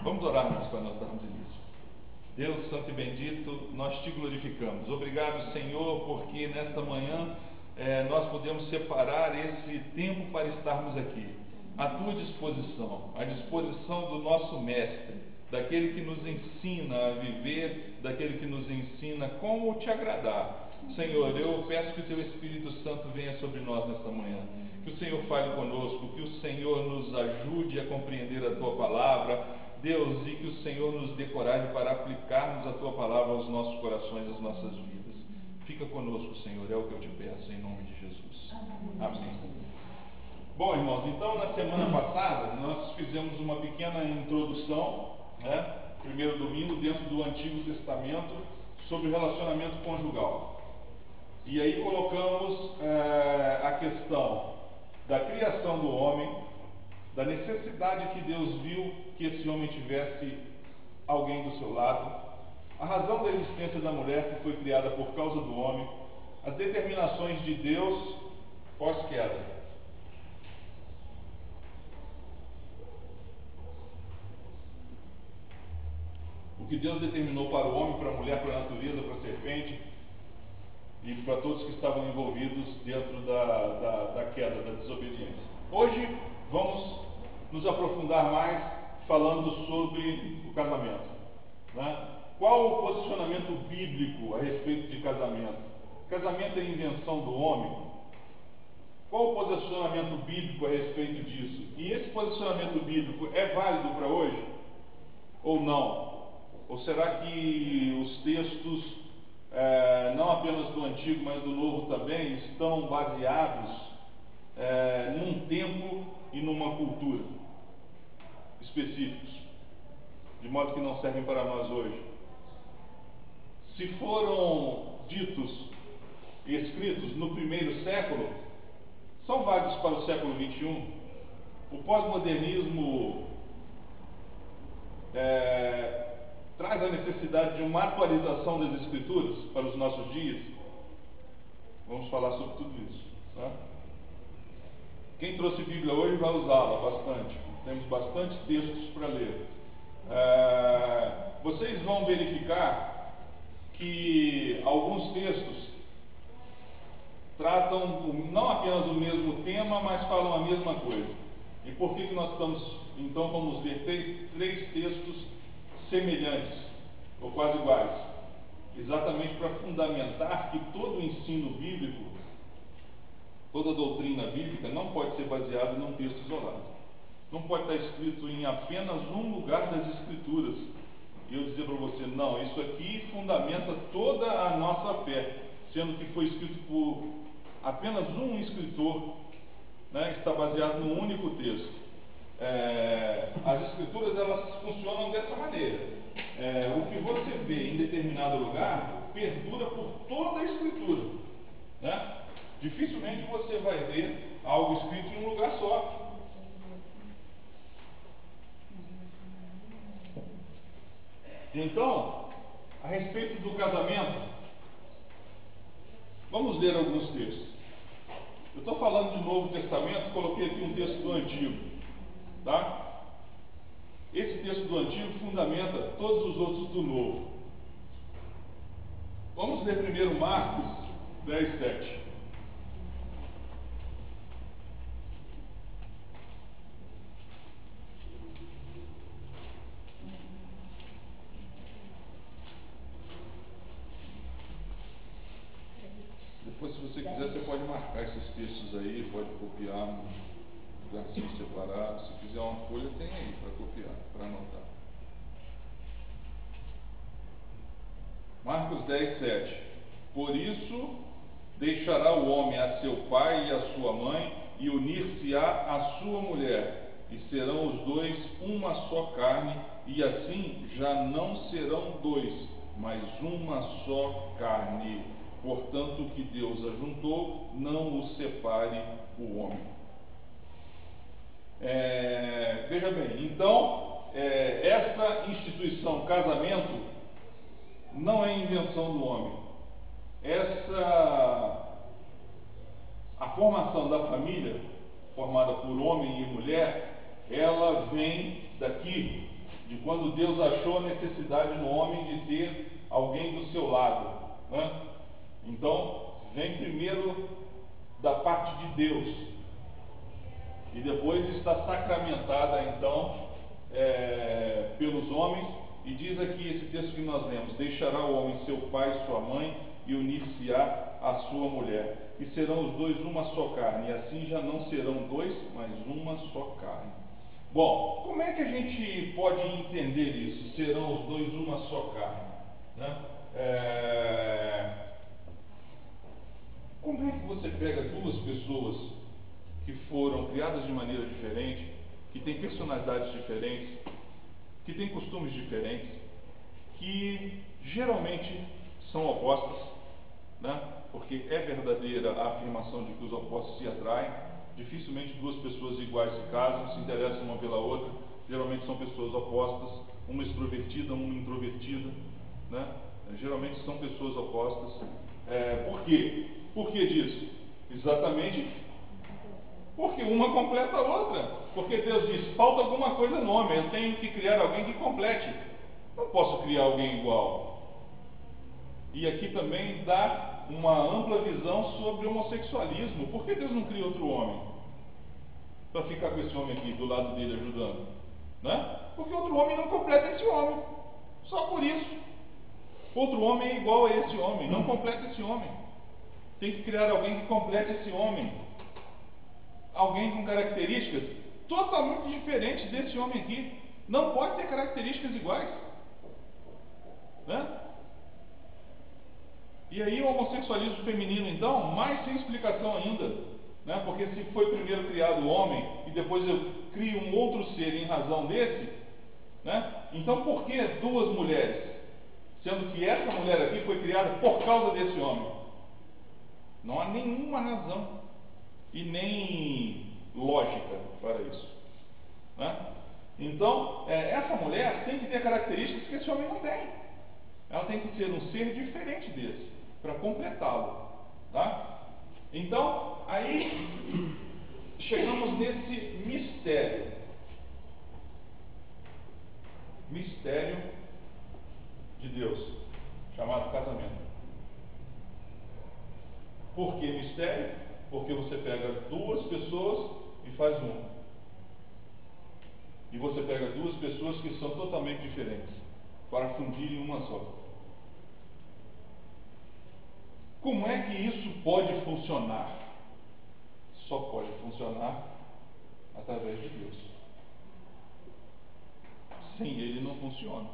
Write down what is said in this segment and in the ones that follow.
Vamos orar, meus para nós darmos início. Deus Santo e Bendito, nós te glorificamos. Obrigado, Senhor, porque nesta manhã nós podemos separar esse tempo para estarmos aqui, à tua disposição, à disposição do nosso Mestre, daquele que nos ensina a viver, daquele que nos ensina como te agradar. Senhor, eu peço que o teu Espírito Santo venha sobre nós nesta manhã, que o Senhor fale conosco, que o Senhor nos ajude a compreender a tua palavra, Deus, e que o Senhor nos dê coragem para aplicarmos a tua palavra aos nossos corações, às nossas vidas. Fica conosco, Senhor, é o que eu te peço, em nome de Jesus. Amém. Bom, irmãos, então na semana passada nós fizemos uma pequena introdução, primeiro domingo, dentro do Antigo Testamento, sobre o relacionamento conjugal. E aí colocamos a questão da criação do homem, da necessidade que Deus viu que esse homem tivesse alguém do seu lado, a razão da existência da mulher que foi criada por causa do homem, as determinações de Deus pós-queda. O que Deus determinou para o homem, para a mulher, para a natureza, para a serpente e para todos que estavam envolvidos dentro da queda, da desobediência. Hoje vamos nos aprofundar mais falando sobre o casamento, Qual o posicionamento bíblico a respeito de casamento? Casamento é invenção do homem? Qual o posicionamento bíblico a respeito disso? E esse posicionamento bíblico é válido para hoje? Ou não? Ou será que os textos, não apenas do Antigo, mas do Novo também, estão baseados num tempo e numa cultura específicos, de modo que não servem para nós hoje? Se foram ditos e escritos no primeiro século, são válidos para o século XXI? O pós-modernismo traz a necessidade de uma atualização das Escrituras para os nossos dias? Vamos falar sobre tudo isso. Quem trouxe Bíblia hoje vai usá-la bastante. Temos bastante textos para ler. Vocês vão verificar que alguns textos tratam não apenas o mesmo tema, mas falam a mesma coisa. E por que nós estamos, então, vamos ver três textos semelhantes, ou quase iguais? Exatamente para fundamentar que todo o ensino bíblico, toda a doutrina bíblica não pode ser baseada num texto isolado. Não pode estar escrito em apenas um lugar das Escrituras e eu dizer para você, não, isso aqui fundamenta toda a nossa fé, sendo que foi escrito por apenas um escritor, está baseado num único texto. As Escrituras, elas funcionam dessa maneira. O que você vê em determinado lugar perdura por toda a Escritura, Dificilmente você vai ver algo escrito em um lugar só. Então, a respeito do casamento, vamos ler alguns textos. Eu estou falando de Novo Testamento, coloquei aqui um texto do Antigo, Esse texto do Antigo fundamenta todos os outros do Novo. Vamos ler primeiro Marcos 10, 7. Depois, se você quiser, você pode marcar esses textos aí, pode copiar no lugarzinho separado. Se quiser uma folha, tem aí para copiar, para anotar. Marcos 10, 7. Por isso, deixará o homem a seu pai e a sua mãe, e unir-se-á à sua mulher, e serão os dois uma só carne, e assim já não serão dois, mas uma só carne. Portanto, o que Deus ajuntou, não o separe o homem. Veja bem, então, essa instituição, casamento, não é invenção do homem. A formação da família formada por homem e mulher, ela vem daqui, de quando Deus achou a necessidade no homem de ter alguém do seu lado, né? Então, vem primeiro da parte de Deus, e depois está sacramentada, então, pelos homens, e diz aqui esse texto que nós lemos: deixará o homem seu pai e sua mãe, e unir-se-á à sua mulher, e serão os dois uma só carne, e assim já não serão dois, mas uma só carne. Bom, como é que a gente pode entender isso? Serão os dois uma só carne, né? Como é que você pega duas pessoas que foram criadas de maneira diferente, que têm personalidades diferentes, que têm costumes diferentes, que geralmente são opostas, né? Porque é verdadeira a afirmação de que os opostos se atraem. Dificilmente duas pessoas iguais se casam, se interessam uma pela outra. Geralmente são pessoas opostas, uma extrovertida, uma introvertida, né? Geralmente são pessoas opostas. Por quê? Por que disso? Exatamente porque uma completa a outra. Porque Deus diz: falta alguma coisa no homem, eu tenho que criar alguém que complete. Não posso criar alguém igual. E aqui também dá uma ampla visão sobre o homossexualismo. Por que Deus não cria outro homem para ficar com esse homem aqui do lado dele ajudando? Né? Porque outro homem não completa esse homem. Só por isso. Outro homem é igual a esse homem, não completa esse homem. Tem que criar alguém que complete esse homem. Alguém com características totalmente diferentes desse homem aqui. Não pode ter características iguais, né? E aí o homossexualismo feminino, então, mais sem explicação ainda, né? Porque se foi primeiro criado o homem e depois eu crio um outro ser em razão desse, né? Então por que duas mulheres? Sendo que essa mulher aqui foi criada por causa desse homem. Não há nenhuma razão e nem lógica para isso, né? Então, essa mulher tem que ter características que esse homem não tem. Ela tem que ser um ser diferente desse, para completá-lo, tá? Então, aí chegamos nesse mistério de Deus, chamado casamento. Por que mistério? Porque você pega duas pessoas e faz uma. E você pega duas pessoas que são totalmente diferentes, para fundir em uma só. Como é que isso pode funcionar? Só pode funcionar através de Deus. Sem Ele não funciona.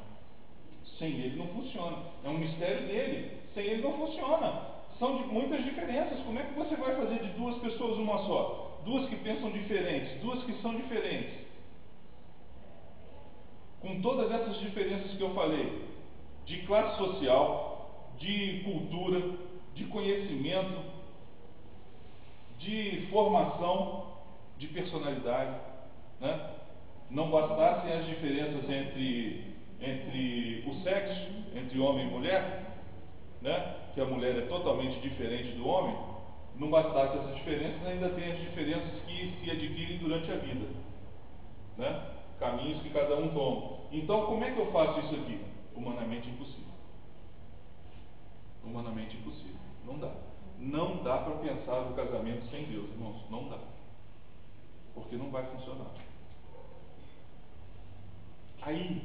Sem Ele não funciona. É um mistério dele. Sem Ele não funciona. São de muitas diferenças. Como é que você vai fazer de duas pessoas uma só? Duas que pensam diferentes, duas que são diferentes. Com todas essas diferenças que eu falei, de classe social, de cultura, de conhecimento, de formação, de personalidade, né? Não bastassem as diferenças entre o sexo, entre homem e mulher, né? Que a mulher é totalmente diferente do homem. Não bastasse essas diferenças, ainda tem as diferenças que se adquirem durante a vida, né? Caminhos que cada um toma. Então, como é que eu faço isso aqui? Humanamente impossível. Humanamente impossível. Não dá. Não dá para pensar o casamento sem Deus, irmãos. Não dá. Porque não vai funcionar. Aí,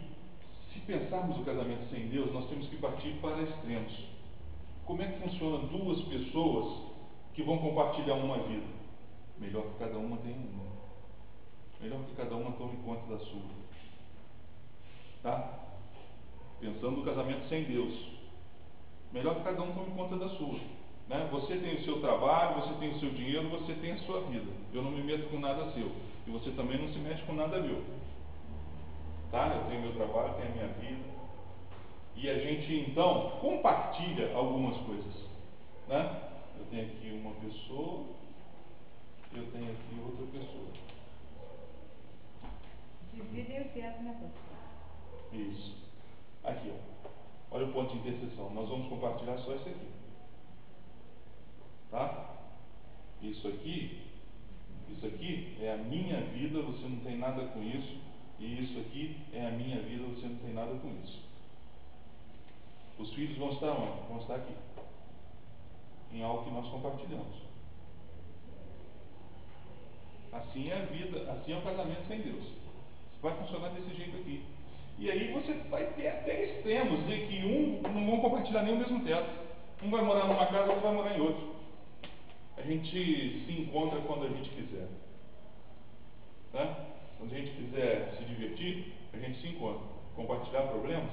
se pensarmos o casamento sem Deus, nós temos que partir para extremos. Como é que funcionam duas pessoas que vão compartilhar uma vida? Melhor que cada uma tenha uma. Melhor que cada uma tome conta da sua. Tá? Pensando no casamento sem Deus. Melhor que cada um tome conta da sua. Né? Você tem o seu trabalho, você tem o seu dinheiro, você tem a sua vida. Eu não me meto com nada seu. E você também não se mete com nada meu. Tá? Eu tenho meu trabalho, tenho a minha vida. E a gente então compartilha algumas coisas, né? Eu tenho aqui uma pessoa, eu tenho aqui outra pessoa. Dividem o tempo, né, pastor? Isso. Aqui, ó. Olha o ponto de interseção. Nós vamos compartilhar só isso aqui. Tá? Isso aqui Isso aqui é a minha vida, você não tem nada com isso. E isso aqui é a minha vida, você não tem nada com isso. Os filhos vão estar onde? Vão estar aqui. Em algo que nós compartilhamos. Assim é a vida, assim é o casamento sem Deus. Vai funcionar desse jeito aqui. E aí você vai ter até extremos de que não vão compartilhar nem o mesmo teto. Um vai morar numa casa, outro vai morar em outro. A gente se encontra quando a gente quiser. Tá? Quando a gente quiser se divertir, a gente se encontra. Compartilhar problemas?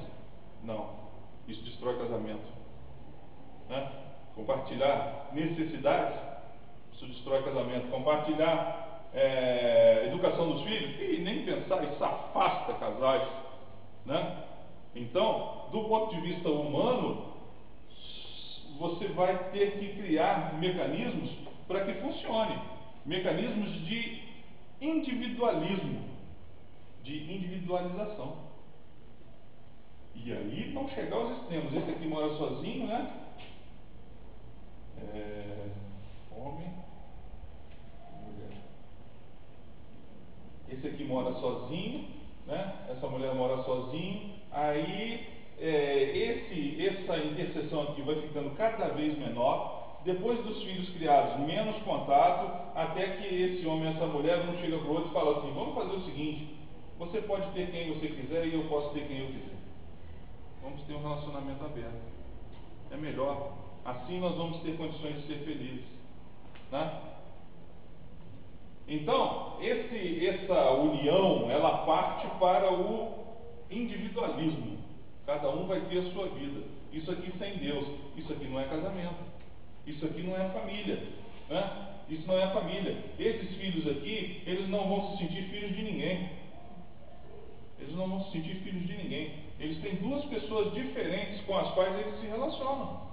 Não. Isso destrói casamento. Né? Compartilhar necessidades? Isso destrói casamento. Compartilhar educação dos filhos? E nem pensar, isso afasta casais. Né? Então, do ponto de vista humano, você vai ter que criar mecanismos para que funcione. Mecanismos de individualismo, de individualização. E aí não chegar aos extremos. Esse aqui mora sozinho, né? Homem, mulher. Esse aqui mora sozinho, né? Essa mulher mora sozinho. Aí essa interseção aqui vai ficando cada vez menor. Depois dos filhos criados, menos contato, até que esse homem e essa mulher um chega para o outro e fala assim: vamos fazer o seguinte, você pode ter quem você quiser e eu posso ter quem eu quiser. Vamos ter um relacionamento aberto. É melhor. Assim nós vamos ter condições de ser felizes. Né? Então, essa união, ela parte para o individualismo. Cada um vai ter a sua vida. Isso aqui sem Deus. Isso aqui não é casamento. Isso aqui não é família. Né? Isso não é família. Esses filhos aqui, eles não vão se sentir filhos de ninguém. Eles não vão se sentir filhos de ninguém. Eles têm duas pessoas diferentes com as quais eles se relacionam.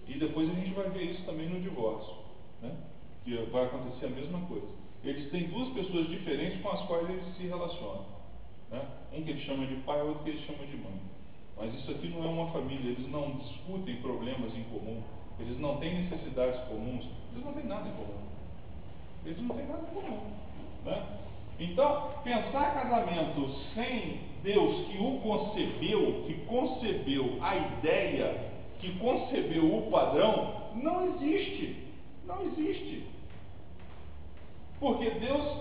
E depois a gente vai ver isso também no divórcio. Né? Que vai acontecer a mesma coisa. Eles têm duas pessoas diferentes com as quais eles se relacionam. Né? Um que eles chamam de pai, outro que eles chamam de mãe. Mas isso aqui não é uma família. Eles não discutem problemas em comum. Eles não têm necessidades comuns. Eles não têm nada em comum. Eles não têm nada em comum. Né? Então, pensar casamento sem Deus que o concebeu, que concebeu a ideia, que concebeu o padrão, não existe. Não existe. Porque Deus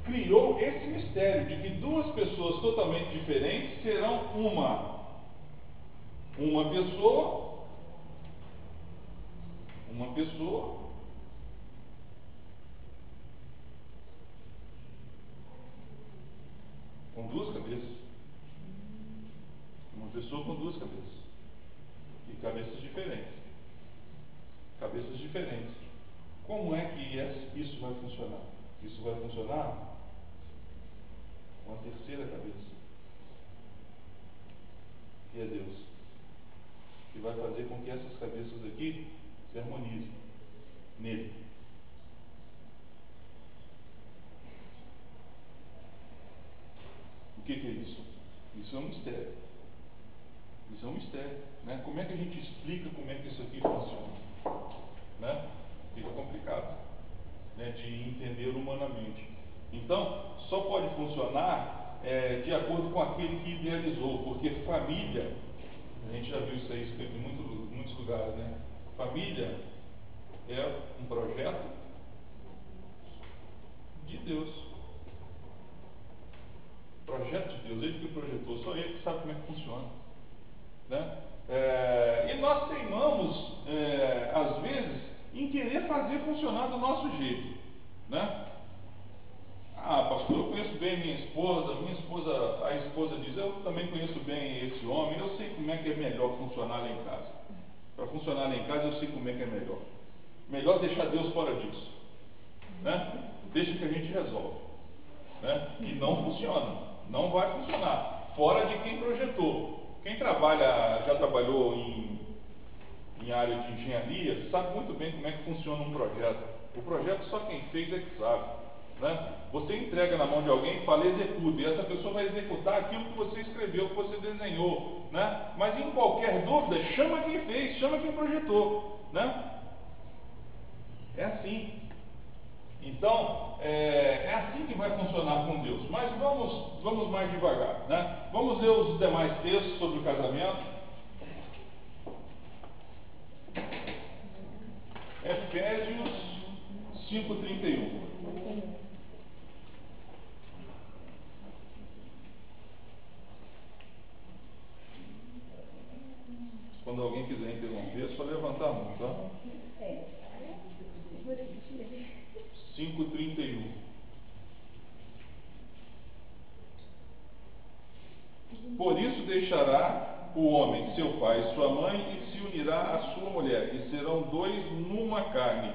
criou esse mistério de que duas pessoas totalmente diferentes serão uma pessoa com duas cabeças. Uma pessoa com duas cabeças. E cabeças diferentes. Cabeças diferentes. Como é que isso vai funcionar? Isso vai funcionar com a terceira cabeça, que é Deus, que vai fazer com que essas cabeças aqui se harmonizem nele. O que é isso? Isso é um mistério. Isso é um mistério. Né? Como é que a gente explica como é que isso aqui funciona? Né? Fica complicado, né, de entender humanamente. Então, só pode funcionar de acordo com aquele que idealizou, porque família, a gente já viu isso aí escrito em muitos lugares, né? Família é um projeto de Deus. Projeto de Deus, ele que projetou, só ele que sabe como é que funciona. Né? E nós teimamos, às vezes, em querer fazer funcionar do nosso jeito. Né? Pastor, eu conheço bem minha esposa, a esposa diz, eu também conheço bem esse homem, eu sei como é que é melhor funcionar lá em casa. Para funcionar lá em casa, eu sei como é que é melhor. Melhor deixar Deus fora disso. Né? Deixa que a gente resolve. Né? E não funciona, não vai funcionar. Fora de quem projetou. Quem já trabalhou em área de engenharia, sabe muito bem como é que funciona um projeto. O projeto só quem fez é que sabe. Né? Você entrega na mão de alguém e fala, executa, e essa pessoa vai executar aquilo que você escreveu, que você desenhou. Né? Mas em qualquer dúvida, chama quem fez, chama quem projetou. Né? É assim. Então, é assim que vai funcionar com Deus. Mas vamos mais devagar, né? Vamos ler os demais textos sobre o casamento. Efésios 5:31. Quando alguém quiser interromper, é só levantar a mão, tá? 5:31. Por isso deixará o homem seu pai e sua mãe e se unirá à sua mulher, e serão dois numa carne.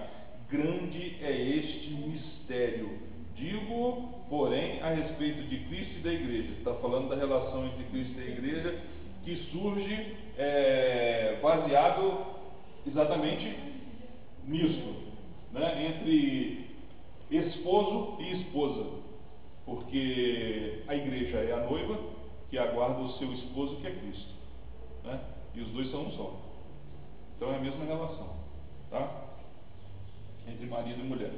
Grande é este mistério. Digo, porém, a respeito de Cristo e da igreja. Está falando da relação entre Cristo e a igreja, que surge baseado exatamente nisso, né? Entre esposo e esposa, porque a igreja é a noiva que aguarda o seu esposo, que é Cristo, né? E os dois são um só. Então é a mesma relação, tá? Entre marido e mulher.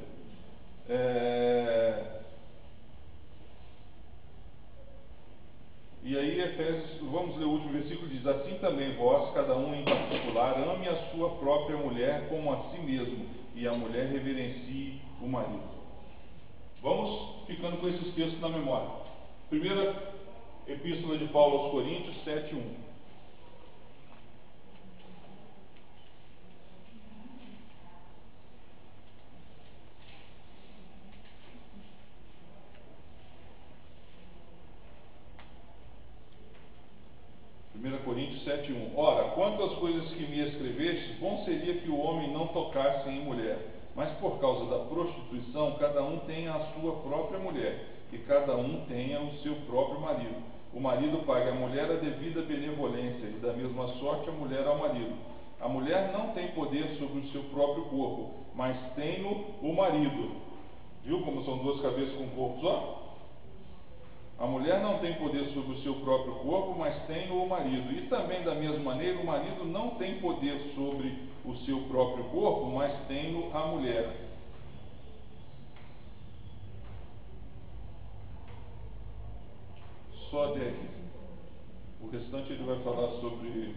E aí, Efésios, vamos ler o último versículo, diz: assim também vós, cada um em particular, ame a sua própria mulher como a si mesmo, e a mulher reverencie o marido. Vamos ficando com esses textos na memória. Primeira Epístola de Paulo aos Coríntios 7:1. Coríntios 7:1. Ora, quanto às coisas que me escreveste, bom seria que o homem não tocasse em mulher, mas por causa da prostituição, cada um tenha a sua própria mulher, e cada um tenha o seu próprio marido. O marido pague à mulher a devida benevolência, e da mesma sorte a mulher ao marido. A mulher não tem poder sobre o seu próprio corpo, mas tem-no o marido. Viu como são duas cabeças com um corpo só? A mulher não tem poder sobre o seu próprio corpo, mas tem o marido. E também, da mesma maneira, o marido não tem poder sobre o seu próprio corpo, mas tem a mulher. Só até aqui. O restante ele vai falar sobre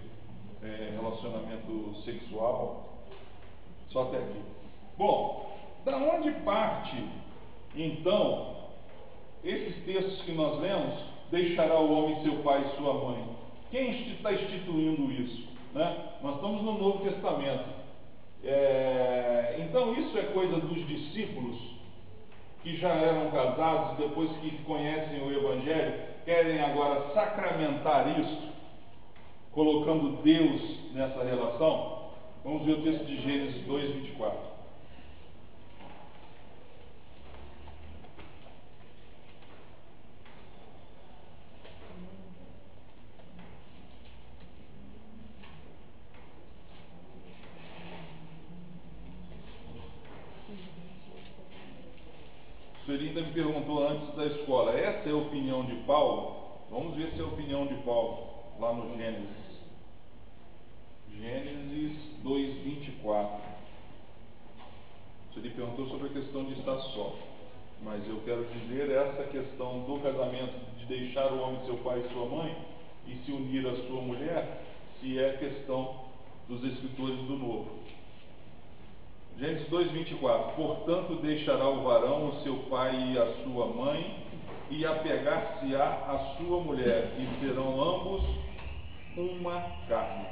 relacionamento sexual. Só até aqui. Bom, da onde parte, então, esses textos que nós lemos? Deixará o homem seu pai e sua mãe. Quem está instituindo isso, né? Nós estamos no Novo Testamento. Então isso é coisa dos discípulos que já eram casados, depois que conhecem o Evangelho, querem agora sacramentar isso, colocando Deus nessa relação. Vamos ver o texto de Gênesis 2:24. O senhor ainda me perguntou antes da escola, essa é a opinião de Paulo? Vamos ver se é a opinião de Paulo, lá no Gênesis. Gênesis 2:24. O senhor perguntou sobre a questão de estar só, mas eu quero dizer essa questão do casamento, de deixar o homem seu pai e sua mãe, e se unir à sua mulher, se é questão dos escritores do Novo. Gênesis 2:24. Portanto deixará o varão o seu pai e a sua mãe, e apegar-se-á à sua mulher, e serão ambos uma carne.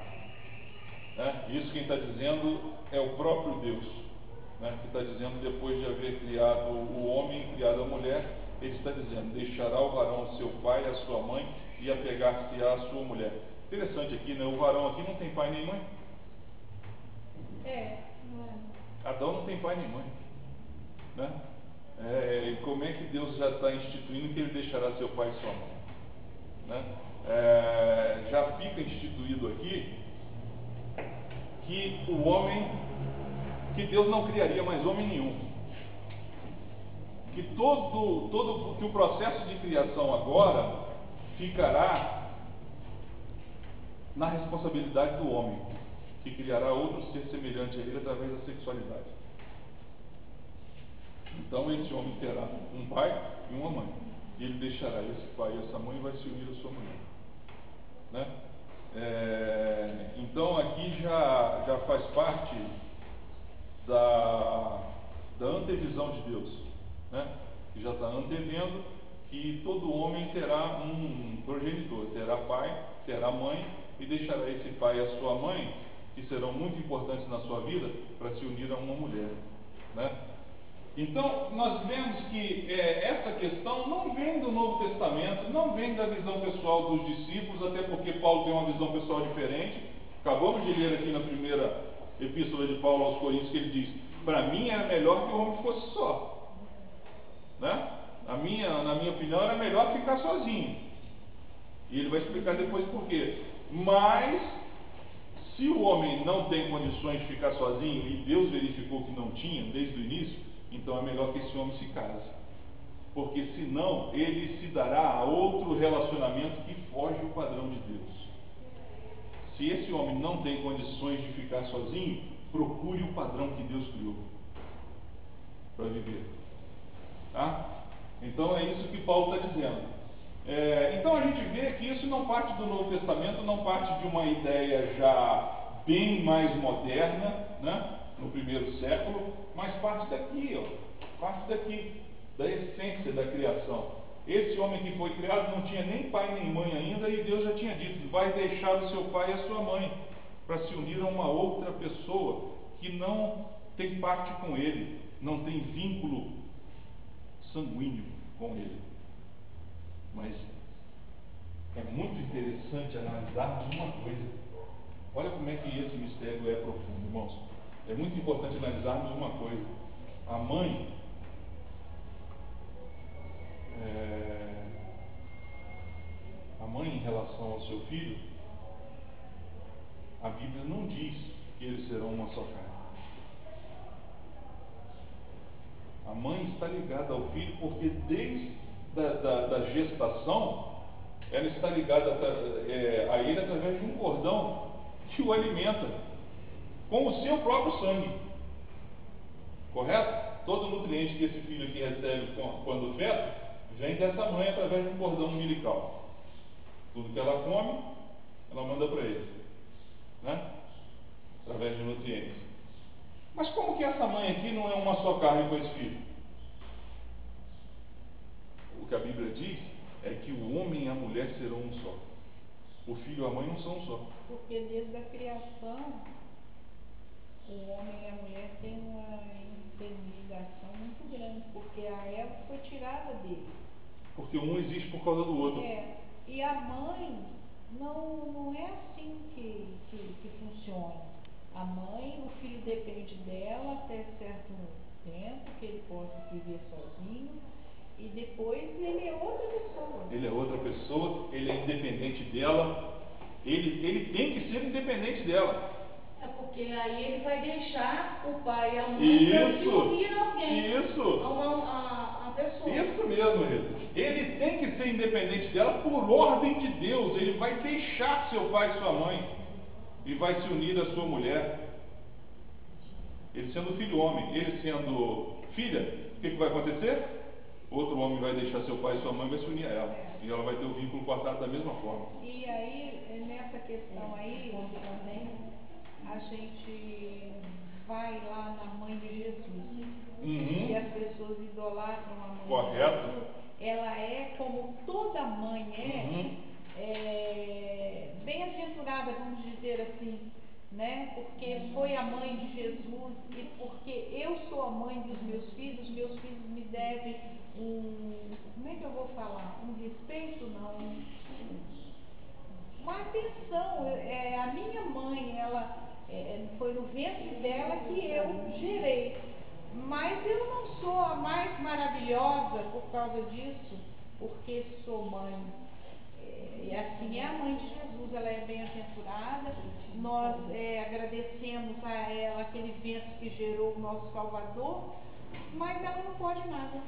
Isso quem está dizendo é o próprio Deus, que está dizendo, depois de haver criado o homem, criado a mulher, ele está dizendo: deixará o varão o seu pai e a sua mãe, e apegar-se-á à sua mulher. Interessante aqui, né? O varão aqui não tem pai nem mãe. Adão não tem pai nem mãe, né? E como é que Deus já está instituindo que ele deixará seu pai e sua mãe, né? Já fica instituído aqui que o homem, que Deus não criaria mais homem nenhum, que que o processo de criação agora ficará na responsabilidade do homem, que criará outro ser semelhante a ele através da sexualidade. Então esse homem terá um pai e uma mãe. E ele deixará esse pai e essa mãe e vai se unir à sua mulher. Né? Então aqui já faz parte da antevisão de Deus, né? Que já está antevendo que todo homem terá um progenitor, terá pai, terá mãe, e deixará esse pai e a sua mãe, que serão muito importantes na sua vida, para se unir a uma mulher, né? Então nós vemos que essa questão não vem do Novo Testamento, não vem da visão pessoal dos discípulos, até porque Paulo tem uma visão pessoal diferente. Acabamos de ler aqui na primeira epístola de Paulo aos Coríntios que ele diz: para mim era melhor que o homem fosse só, né? Na minha opinião era melhor ficar sozinho, e ele vai explicar depois por quê. Mas se o homem não tem condições de ficar sozinho, e Deus verificou que não tinha desde o início, então é melhor que esse homem se case, porque senão ele se dará a outro relacionamento que foge do padrão de Deus. Se esse homem não tem condições de ficar sozinho, procure o padrão que Deus criou para viver, tá? Então é isso que Paulo está dizendo. Então a gente vê que isso não parte do Novo Testamento, não parte de uma ideia já bem mais moderna, né, no primeiro século, mas parte daqui, parte daqui, da essência da criação. Esse homem que foi criado não tinha nem pai nem mãe ainda, e Deus já tinha dito: vai deixar o seu pai e a sua mãe para se unir a uma outra pessoa que não tem parte com ele, não tem vínculo sanguíneo com ele. Mas é muito interessante analisarmos uma coisa. Olha como é que esse mistério é profundo, irmãos. É muito importante analisarmos uma coisa. A mãe em relação ao seu filho, a Bíblia não diz que eles serão uma só carne. A mãe está ligada ao filho porque desde da gestação ela está ligada a ele através de um cordão que o alimenta com o seu próprio sangue. Correto? Todo nutriente que esse filho aqui recebe quando feto vem dessa mãe através de um cordão umbilical. Tudo que ela come, ela manda para ele, né? Através de nutrientes. Mas como que essa mãe aqui não é uma só carne com esse filho? O que a Bíblia diz é que o homem e a mulher serão um só. O filho e a mãe não são um só. Porque desde a criação, o homem e a mulher têm uma interligação muito grande, porque a Eva foi tirada dele. Porque um existe por causa do outro. E a mãe não é assim que funciona. A mãe, o filho depende dela até certo tempo, que ele possa viver sozinho, e depois ele é outra pessoa. Ele é outra pessoa, ele é independente dela, ele tem que ser independente dela. É porque aí ele vai deixar o pai e a mãe para se unir a alguém. Isso. A pessoa. Isso mesmo, Rita. Ele tem que ser independente dela por ordem de Deus. Ele vai deixar seu pai e sua mãe e vai se unir à sua mulher. Ele sendo filho homem, ele sendo filha, o que vai acontecer? Outro homem vai deixar seu pai e sua mãe e vai se unir a ela. E ela vai ter o vínculo cortado da mesma forma. E aí, nessa questão aí, também, a gente vai lá na mãe de Jesus. E as pessoas idolatram a mãe Correto. de Jesus. Ela é como toda mãe bem-aventurada, vamos dizer assim, né? Porque foi a mãe de Jesus, e porque eu sou a mãe dos meus filhos me devem como é que eu vou falar? Um respeito, não, uma atenção. A minha mãe, ela foi no ventre dela que eu gerei, mas eu não sou a mais maravilhosa por causa disso, porque sou mãe. E assim é a mãe de Jesus, ela é bem-aventurada. Nós agradecemos a ela aquele ventre que gerou o nosso Salvador, mas ela não pode nada.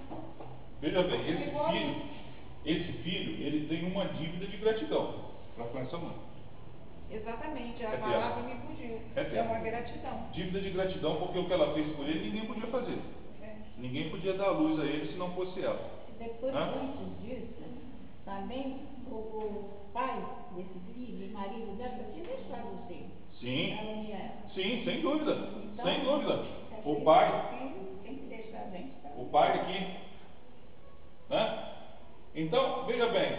Veja bem, esse filho, ele tem uma dívida de gratidão para com essa mãe. Exatamente, a palavra me fugiu. É uma gratidão. Dívida de gratidão, porque o que ela fez por ele ninguém podia fazer. Ninguém podia dar luz a ele se não fosse ela. Depois, Hã? antes disso, também o pai desse filho, o marido dela, tinha deixado o filho. Sim, Ela não ia. sim, sem dúvida, Então, sem dúvida. é O filho, pai, filho tem que deixar a gente. o pai aqui, né? Então, veja bem,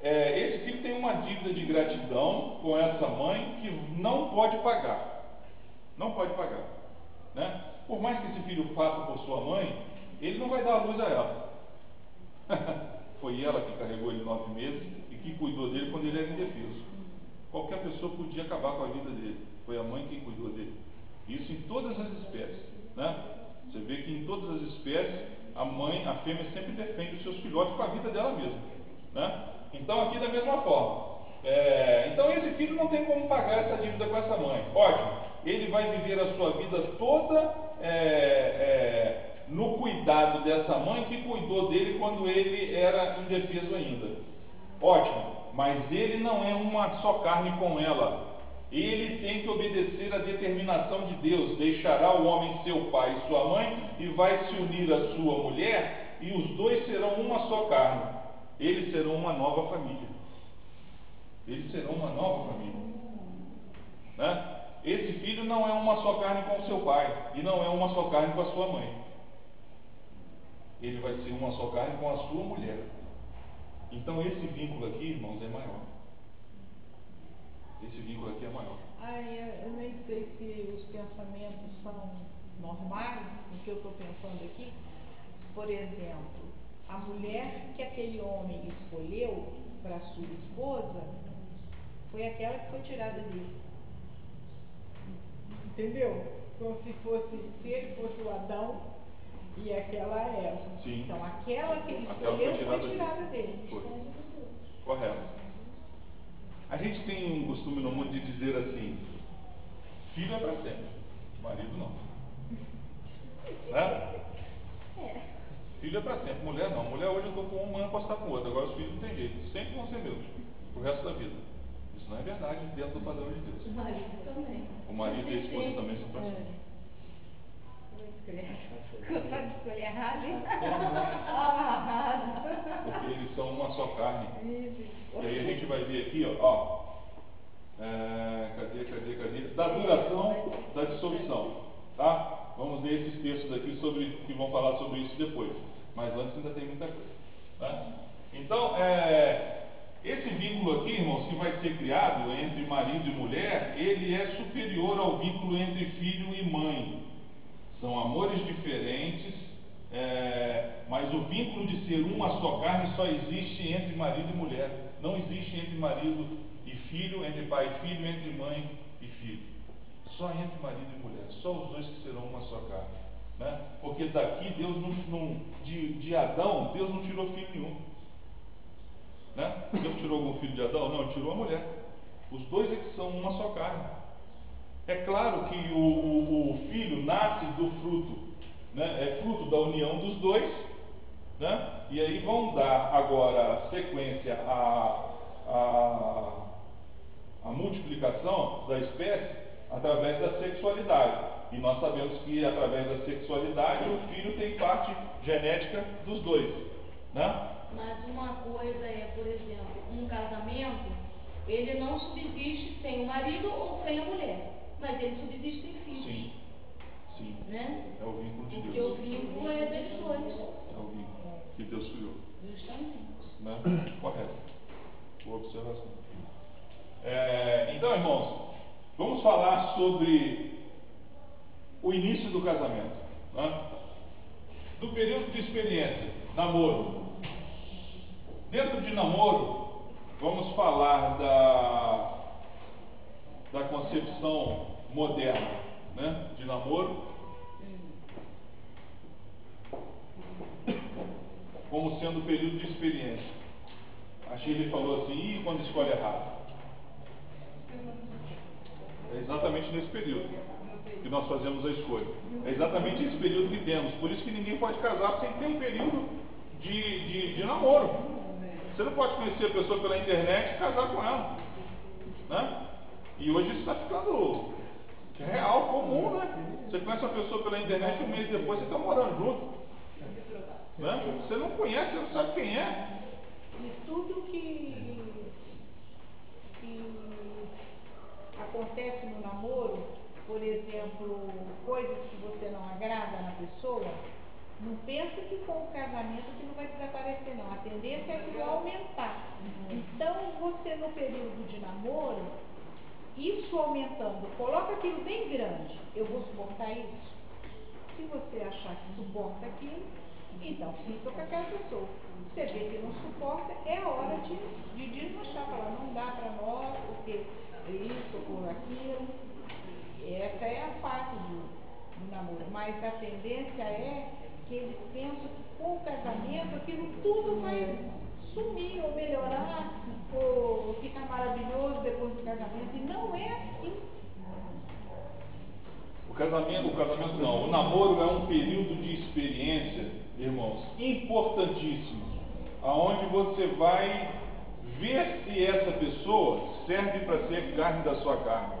esse filho tem uma dívida de gratidão com essa mãe que não pode pagar. Não pode pagar, né? Por mais que esse filho faça por sua mãe, ele não vai dar a luz a ela. Foi ela que carregou ele 9 meses e que cuidou dele quando ele era indefeso. Qualquer pessoa podia acabar com a vida dele. Foi a mãe que cuidou dele. Isso em todas as espécies, né? Você vê que em todas as espécies a mãe, a fêmea sempre defende os seus filhotes com a vida dela mesma, né? Então aqui da mesma forma. Então esse filho não tem como pagar essa dívida com essa mãe. Ótimo. Ele vai viver a sua vida toda no cuidado dessa mãe que cuidou dele quando ele era indefeso ainda. Ótimo, mas ele não é uma só carne com ela. Ele tem que obedecer à determinação de Deus. Deixará o homem seu pai e sua mãe e vai se unir à sua mulher e os dois serão uma só carne. Eles serão uma nova família. Eles serão uma nova família, né? Esse filho não é uma só carne com o seu pai e não é uma só carne com a sua mãe. Ele vai ser uma só carne com a sua mulher. Então esse vínculo aqui, irmãos, é maior. Esse vínculo aqui é maior. Eu nem sei se os pensamentos são normais, o que eu estou pensando aqui. Por exemplo, a mulher que aquele homem escolheu para sua esposa foi aquela que foi tirada dele. Entendeu? Como se ele fosse o Adão e aquela Eva. Sim. Então aquela que ele Aquela escolheu foi foi tirada dele. Foi. Correto. A gente tem um costume no mundo de dizer assim: filho é para sempre, marido não. Né? Filho é para sempre, mulher não. Mulher hoje eu estou com uma, amanhã eu posso estar com outra. Agora os filhos não tem jeito, sempre vão ser meus, pro resto da vida. Isso não é verdade dentro do padrão de Deus. O marido também. O marido e a esposa também são para sempre. Pode escolher errado, hein? Porque eles são uma só carne. E aí a gente vai ver aqui, ó. Cadê? Da duração da dissolução, tá? Vamos ler esses textos aqui que vão falar sobre isso depois. Mas antes ainda tem muita coisa, tá? Então, esse vínculo aqui, irmãos, que vai ser criado entre marido e mulher, ele é superior ao vínculo entre filho e mãe. São amores diferentes, mas o vínculo de ser uma só carne só existe entre marido e mulher. Não existe entre marido e filho, entre pai e filho, entre mãe e filho. Só entre marido e mulher. Só os dois que serão uma só carne, né? Porque daqui Deus de Adão, Deus não tirou filho nenhum, né? Deus tirou algum filho de Adão? Não, tirou a mulher. Os dois é que são uma só carne. É claro que o filho nasce do fruto, né? É fruto da união dos dois, né? E aí vão dar agora sequência à multiplicação da espécie através da sexualidade. E nós sabemos que através da sexualidade o filho tem parte genética dos dois, né? Mas uma coisa por exemplo, um casamento, ele não subsiste sem o marido ou sem a mulher. Mas ele subsiste em filhos. Sim, sim. Né? É o vínculo de Porque Deus. o vínculo é deles dois. É o vínculo que Deus criou. Justamente. Né? Correto. Boa observação. Então, irmãos, vamos falar sobre o início do casamento. Né? Do período de experiência, namoro. Dentro de namoro, vamos falar da concepção moderna, né, de namoro, como sendo o período de experiência. A Shirley falou assim: quando escolhe errado? É exatamente nesse período que nós fazemos a escolha. É exatamente esse período que temos. Por isso que ninguém pode casar sem ter um período de namoro. Você não pode conhecer a pessoa pela internet e casar com ela, né? E hoje isso está ficando real, comum, né? Você conhece uma pessoa pela internet e um mês depois você está morando junto. Né? Você não conhece, você não sabe quem é. E tudo que acontece no namoro, por exemplo, coisas que você não agrada na pessoa, não pensa que com o casamento aquilo vai desaparecer, não. A tendência é aquilo aumentar. Então, você no período de namoro, isso aumentando, coloca aquilo bem grande. Eu vou suportar isso? Se você achar que suporta aquilo, então fica com aquela pessoa. Você vê que não suporta, é a hora de desmanchar, falar, não dá para nós, porque isso ou por aquilo. Essa é a fase do namoro. Mas a tendência é que eles pensam que com o casamento aquilo tudo vai sumir, ou melhorar, ou ficar maravilhoso depois do casamento. E não é assim. O casamento não. O namoro é um período de experiência, irmãos, importantíssimo, aonde você vai ver se essa pessoa serve para ser carne da sua carne,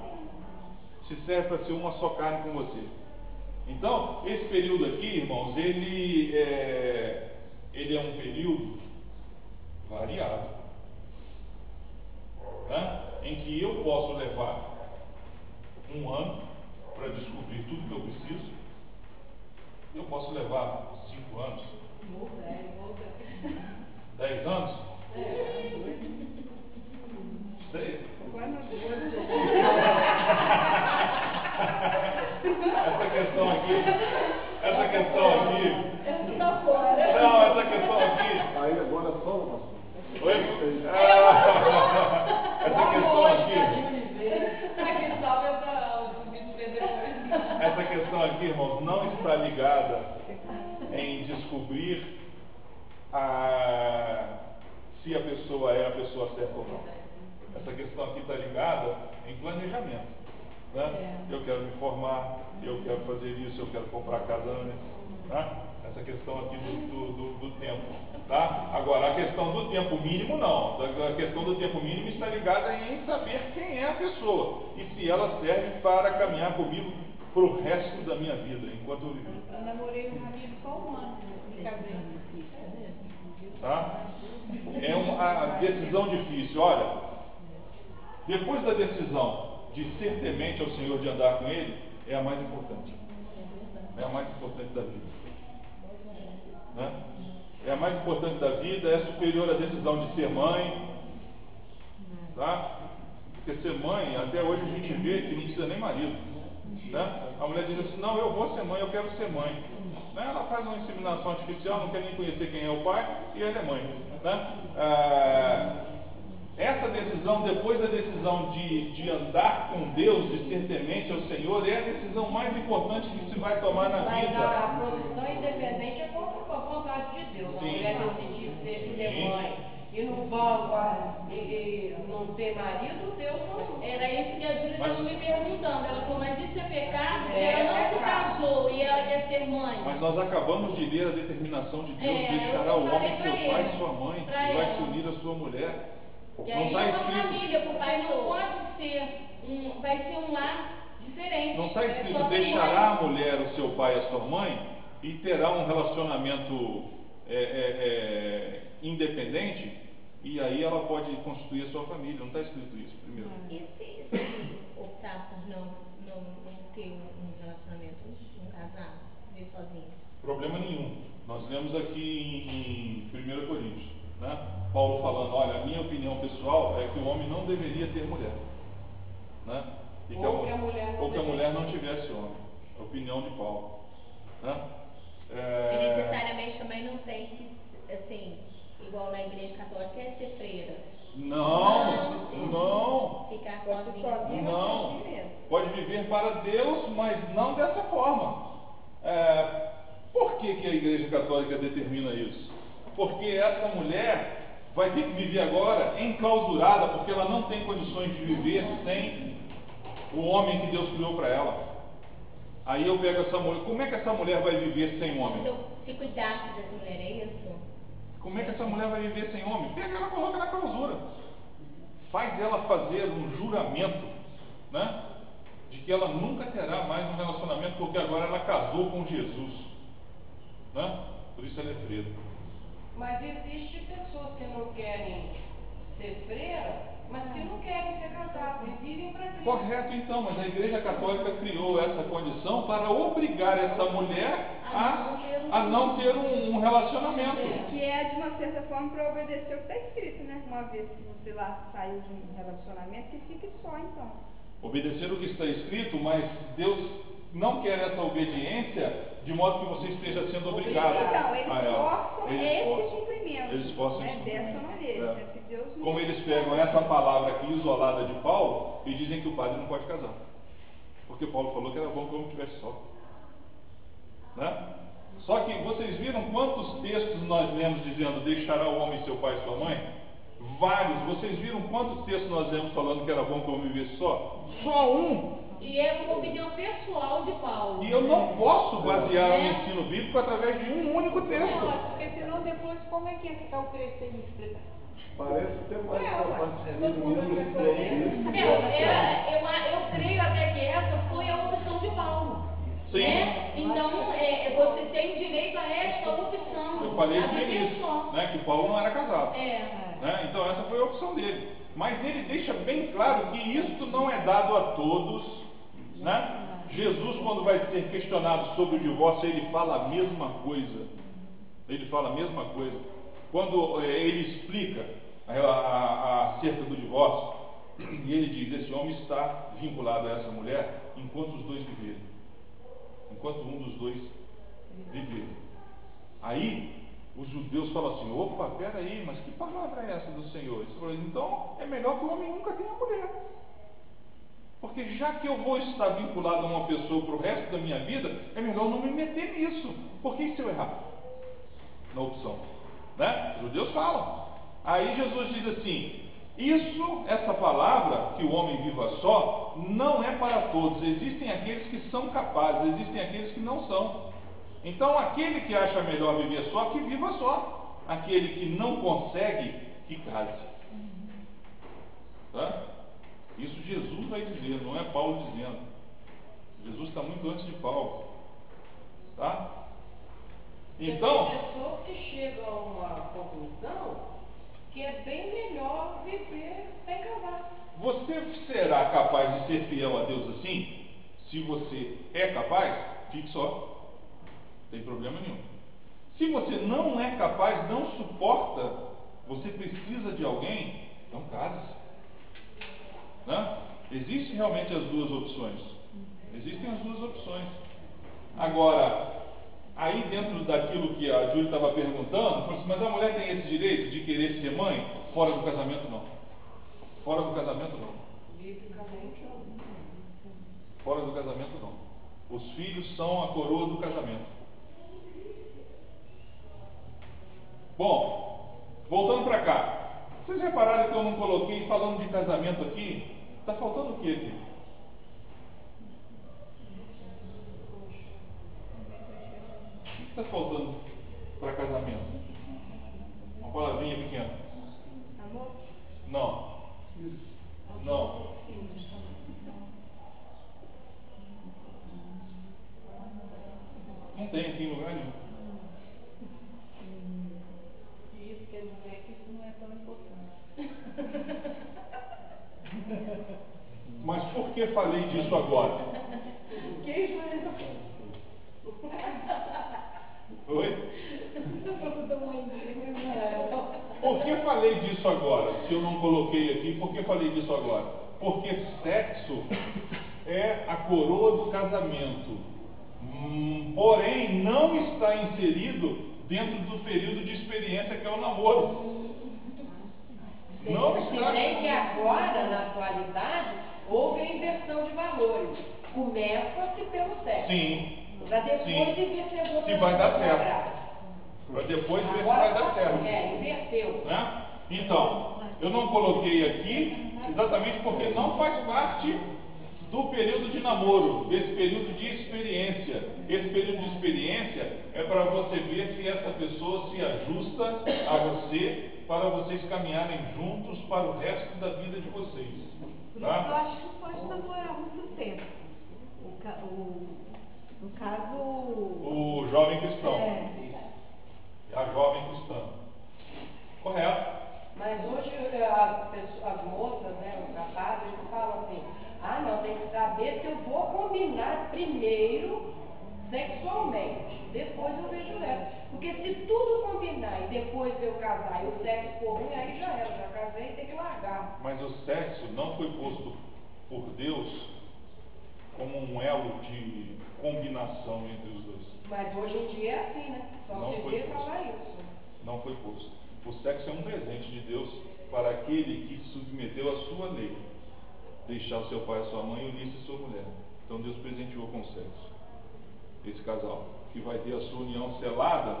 se serve para ser uma só carne com você. Então, esse período aqui, irmãos, ele é um período variado, tá? Em que eu posso levar um ano para descobrir tudo que eu preciso. Eu posso levar 5 anos, 10 anos. Sei. Essa questão aqui. Não, essa questão aqui. Aí agora só uma. Oi? Essa questão aqui. Essa questão aqui, irmãos, não está ligada em descobrir se a pessoa é a pessoa certa ou não. Essa questão aqui está ligada em planejamento, né? Eu quero me formar, eu quero fazer isso, eu quero comprar casa antes, né? Essa questão aqui do tempo, tá? Agora, a questão do tempo mínimo não. A questão do tempo mínimo está ligada em saber quem é a pessoa e se ela serve para caminhar comigo para o resto da minha vida, enquanto eu viver. Eu namorei um amigo só um ano, me casei. Tá? É uma decisão difícil. Olha, depois da decisão de ser temente ao Senhor, de andar com Ele, é a mais importante. É a mais importante da vida. Né? É a mais importante da vida, é superior à decisão de ser mãe. Tá? Porque ser mãe, até hoje a gente vê que não precisa nem marido. Né? A mulher diz assim, não, eu vou ser mãe, eu quero ser mãe. Né? Ela faz uma inseminação artificial, não quer nem conhecer quem é o pai, e ela é mãe. Né? Essa decisão, depois da decisão de andar com Deus, de ser temente ao Senhor, é a decisão mais importante que se vai tomar na vida. Mas a produção independente é com a vontade de Deus. A mulher decidir ser mãe e no banco e não ter marido, Deus não. Era isso que a Júlia estava me perguntando. Ela falou, mas isso é pecado? Ela não se casou e ela quer ser mãe. Mas nós acabamos de ler a determinação de Deus, deixará o homem seu pai e sua mãe, e vai se unir à sua mulher. E aí não é está uma escrito. família, porque não pode ser vai ser um lar diferente. Não está escrito, deixará a mulher o seu pai e a sua mãe e terá um relacionamento independente, e aí ela pode constituir a sua família. Não está escrito isso, primeiro. E se optar por não ter um relacionamento, não casar, viver sozinho? Problema nenhum. Nós lemos aqui em 1 Coríntios, né? Paulo falando, olha, a minha opinião pessoal é que o homem não deveria ter mulher, né? E Ou que a mulher não tivesse homem. A opinião de Paulo, né? E necessariamente também não tem que, assim, igual na igreja católica, é ser freira. Não. Ficar Pode sozinho. Não. Pode viver para Deus, mas não dessa forma. Por que a igreja católica determina isso? Porque essa mulher vai ter que viver agora enclausurada, porque ela não tem condições de viver sem o homem que Deus criou para ela. Aí eu pego essa mulher, como é que essa mulher vai viver sem homem? Então, se cuidasse dessa mulher, é isso? Como é que essa mulher vai viver sem homem? Pega ela e coloca na clausura. Faz ela fazer um juramento, né? De que ela nunca terá mais um relacionamento, porque agora ela casou com Jesus. Né? Por isso ela é freira. Mas existe pessoas que não querem ser freira, mas que não querem ser casadas e vivem para Cristo. Correto, então, mas a Igreja Católica criou essa condição para obrigar essa mulher a não ter um relacionamento. Que é, de uma certa forma, para obedecer o que está escrito, né? Uma vez que você lá saiu de um relacionamento, que fique só, então. Obedecer o que está escrito, mas Deus não quer essa obediência de modo que você esteja sendo obrigado Então, eles a ela. forçam esse cumprimento. Eles forçam né? esse Dessa cumprimento. maneira. É. Né? Que Deus não... Como eles pegam essa palavra aqui isolada de Paulo e dizem que o padre não pode casar. Porque Paulo falou que era bom que o homem estivesse só. Né? Só que vocês viram quantos textos nós lemos dizendo deixará o homem seu pai e sua mãe? Vários. Vocês viram quantos textos nós lemos falando que era bom que o homem vivesse só? Só um. E é uma opinião pessoal de Paulo. E eu não posso basear o ensino bíblico através de um único texto. Porque senão depois como é que ia ficar o crescendo e explicar? Parece ter mais capaz de ser mesmo Eu creio até que essa foi a opção de Paulo. Sim. Né? Então, você tem direito a esta opção. Eu falei a isso no viver início, só. né, que Paulo não era casado. É. Né? Então essa foi a opção dele. Mas ele deixa bem claro que isto não é dado a todos. Né? Jesus, quando vai ser questionado sobre o divórcio, ele fala a mesma coisa. Ele fala a mesma coisa. Quando ele explica acerca do divórcio, e ele diz: esse homem está vinculado a essa mulher enquanto os dois viverem. Enquanto um dos dois viver. Aí os judeus falam assim: opa, peraí, mas que palavra é essa do Senhor? Ele falou: então é melhor que o homem nunca tenha mulher. Porque já que eu vou estar vinculado a uma pessoa para o resto da minha vida, é melhor não me meter nisso. Porque e se eu errar na opção? Né? Os judeus falam. Aí Jesus diz assim: essa palavra, que o homem viva só, não é para todos. Existem aqueles que são capazes, existem aqueles que não são. Então aquele que acha melhor viver só, que viva só. Aquele que não consegue, que case. Tá? Isso Jesus vai dizer, não é Paulo dizendo. Jesus está muito antes de Paulo. Tá? Então, tem pessoas que chegam a uma conclusão que é bem melhor viver sem casar. você será capaz de ser fiel a Deus assim? Se você é capaz, fique só. Não tem problema nenhum. Se você não é capaz, não suporta, você precisa de alguém, então case-se. Né? Existem realmente as duas opções. Existem as duas opções. Agora, aí dentro daquilo que a Júlia estava perguntando, falou assim, mas a mulher tem esse direito de querer ser mãe? Fora do casamento não. Fora do casamento não. Biblicamente não. Fora do casamento não. Os filhos são a coroa do casamento. Bom, voltando para cá. Vocês repararam que eu não coloquei falando de casamento aqui? Está faltando o que aqui? O que está faltando para casamento? Uma palavrinha pequena. Amor? Não. Não. Não tem aqui em lugar nenhum. Isso quer dizer que isso não é tão importante. Mas por que falei disso agora? Oi? Por que falei disso agora? Se eu não coloquei aqui, por que falei disso agora? Porque sexo é a coroa do casamento. Porém, não está inserido dentro do período de experiência que é o namoro. Não Se está. bem que agora, na atualidade, houve a inversão de valores. Começa-se pelo sexo. Sim. Para depois Sim. ver se as outras Se vai dar coisas certo. agrada. Para depois ver se Agora vai dar certo. inverteu. Né? Então, eu não coloquei aqui exatamente porque não faz parte do período de namoro, desse período de experiência. Esse período de experiência é para você ver se essa pessoa se ajusta a você, para vocês caminharem juntos para o resto da vida de vocês. Eu Tá? acho que pode namorar muito tempo. No caso. O jovem cristão. a jovem cristã. Correto? Mas hoje as moças, né, os rapazes, eles falam assim, não, tem que saber se eu vou combinar primeiro sexualmente, depois eu vejo ela. Porque se tudo combinar e depois eu casar e o sexo for ruim, aí já era, já casei e tem que largar. Mas o sexo não foi posto por Deus como um elo de combinação entre os dois. Mas hoje em dia é assim, né? Só Não se foi vê posto. falar isso. Não foi posto. O sexo é um presente de Deus para aquele que submeteu a sua lei, deixar seu pai e sua mãe e unir-se a sua mulher. Então Deus presenteou com o sexo esse casal, que vai ter a sua união selada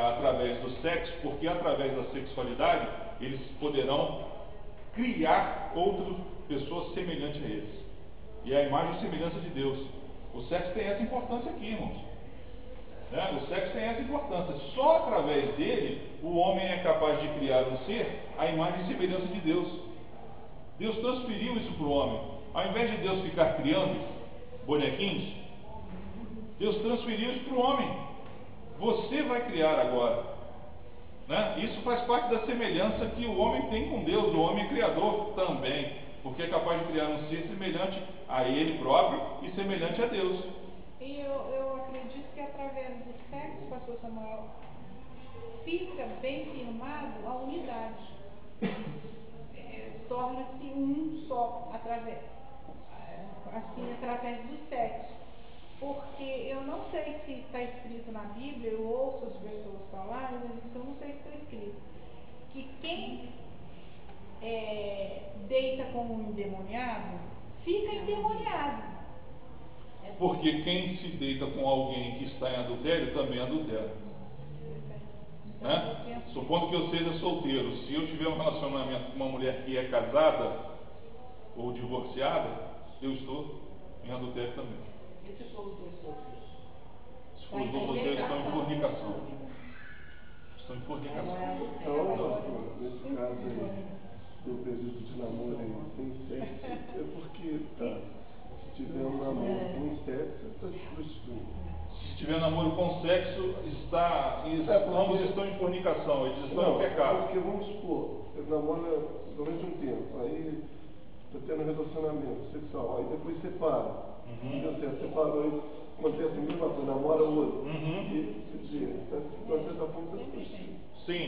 através do sexo, porque através da sexualidade eles poderão criar outras pessoas semelhantes a eles, e a imagem e semelhança de Deus. O sexo tem essa importância aqui, irmãos. O sexo tem essa importância. Só através dele o homem é capaz de criar um ser à imagem e semelhança de Deus. Deus transferiu isso para o homem. Ao invés de Deus ficar criando bonequinhos, Deus transferiu isso para o homem. Você vai criar agora. Isso faz parte da semelhança que o homem tem com Deus. O homem é criador também, porque é capaz de criar um ser semelhante a ele próprio e semelhante a Deus. E eu acredito que através do sexo, pastor Samuel, fica bem firmado a unidade. Torna-se um só através do sexo. Porque eu não sei se está escrito na Bíblia, eu ouço as pessoas falarem, mas isso eu não sei se está escrito. Que quem deita com um endemoniado, fica endemoniado. Porque quem se deita com alguém que está em adultério, também adultera. Supondo que eu seja solteiro, se eu tiver um relacionamento com uma mulher que é casada ou divorciada, eu estou em adultério também. E se for os dois solteiros? Se for os dois solteiros, estão em fornicação. Estão em fornicação. Então, nesse caso aí, do pedido de namoro sem sexo, é porque se tiver um namoro com sexo, está se prostituindo. Se tiver namoro com sexo, ambos estão em fornicação, eles estão em pecado. Porque vamos supor, ele namora durante um tempo, aí está tendo um relacionamento sexual, aí depois separa. Separou e acontece a mesma coisa, namora o outro. E de certa forma está se prostituindo. Sim.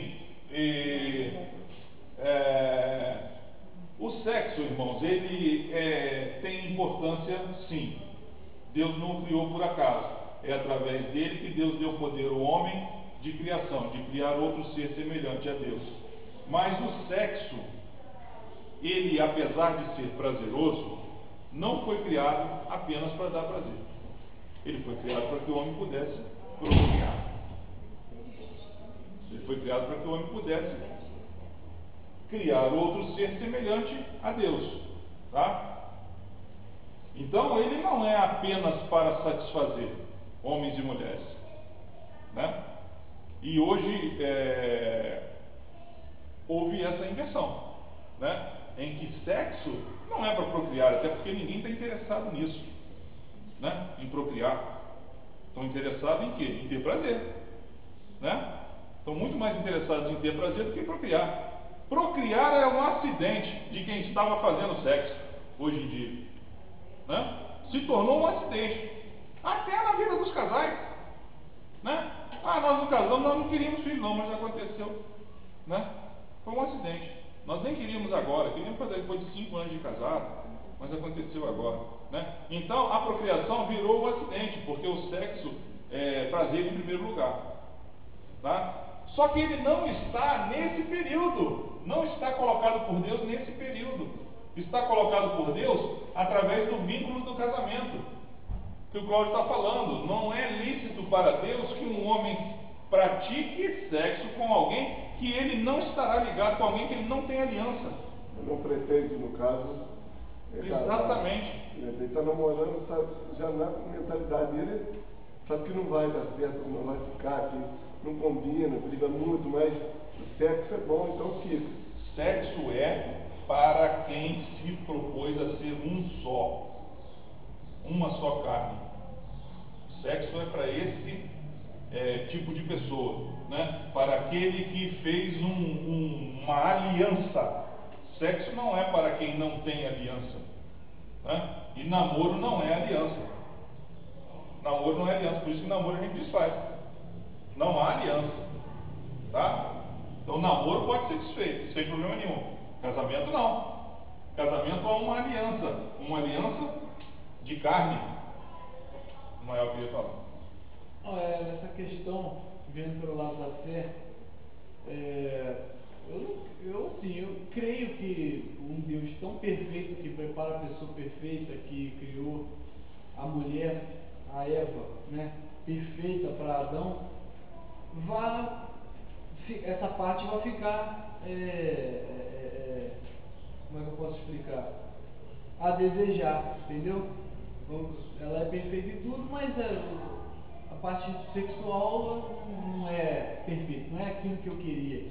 O sexo, irmãos, ele tem importância, sim. Deus não o criou por acaso. É através dele que Deus deu poder ao homem de criação, de criar outro ser semelhante a Deus. Mas o sexo, ele, apesar de ser prazeroso, não foi criado apenas para dar prazer. Ele foi criado para que o homem pudesse procriar. Ele foi criado para que o homem pudesse criar outro ser semelhante a Deus. Tá? Então, ele não é apenas para satisfazer homens e mulheres. E hoje houve essa inversão, em que sexo não é para procriar, até porque ninguém está interessado nisso, em procriar. Estão interessados em quê? Em ter prazer. Estão muito mais interessados em ter prazer do que procriar. Procriar é um acidente de quem estava fazendo sexo hoje em dia. Se tornou um acidente. Até na vida dos casais. Nós não casamos, nós não queríamos filho não, mas aconteceu. Foi um acidente. Nós nem queríamos agora, queríamos fazer depois de 5 anos de casado, mas aconteceu agora. Então a procriação virou um acidente, porque o sexo é prazer em primeiro lugar. Só que ele não está nesse período, não está colocado por Deus nesse período. Está colocado por Deus através do vínculo do casamento, que o Cláudio está falando. Não é lícito para Deus que um homem pratique sexo com alguém que ele não estará ligado, com alguém que ele não tem aliança. Ele não pretende, no caso, exatamente. Ele está namorando, sabe, já na mentalidade dele, sabe que não vai dar certo, não vai ficar, que não combina, briga muito, mas o sexo é bom, então fica. Sexo é para quem se propôs a ser um só, uma só carne. Sexo é para esse tipo de pessoa, né? Para aquele que fez uma aliança. Sexo não é para quem não tem aliança, né? E namoro não é aliança. Namoro não é aliança, por isso que namoro a gente desfaz. Não há aliança, tá? Então namoro pode ser desfeito, sem problema nenhum. Casamento não. Casamento é uma aliança de carne. O maior queria falar. Nessa questão, vendo pelo lado da fé, eu creio que um Deus tão perfeito, que prepara a pessoa perfeita, que criou a mulher, a Eva, né, perfeita para Adão, essa parte vai ficar, como é que eu posso explicar? A desejar, entendeu? Ela é perfeita em tudo, mas a parte sexual não é perfeita, não é aquilo que eu queria.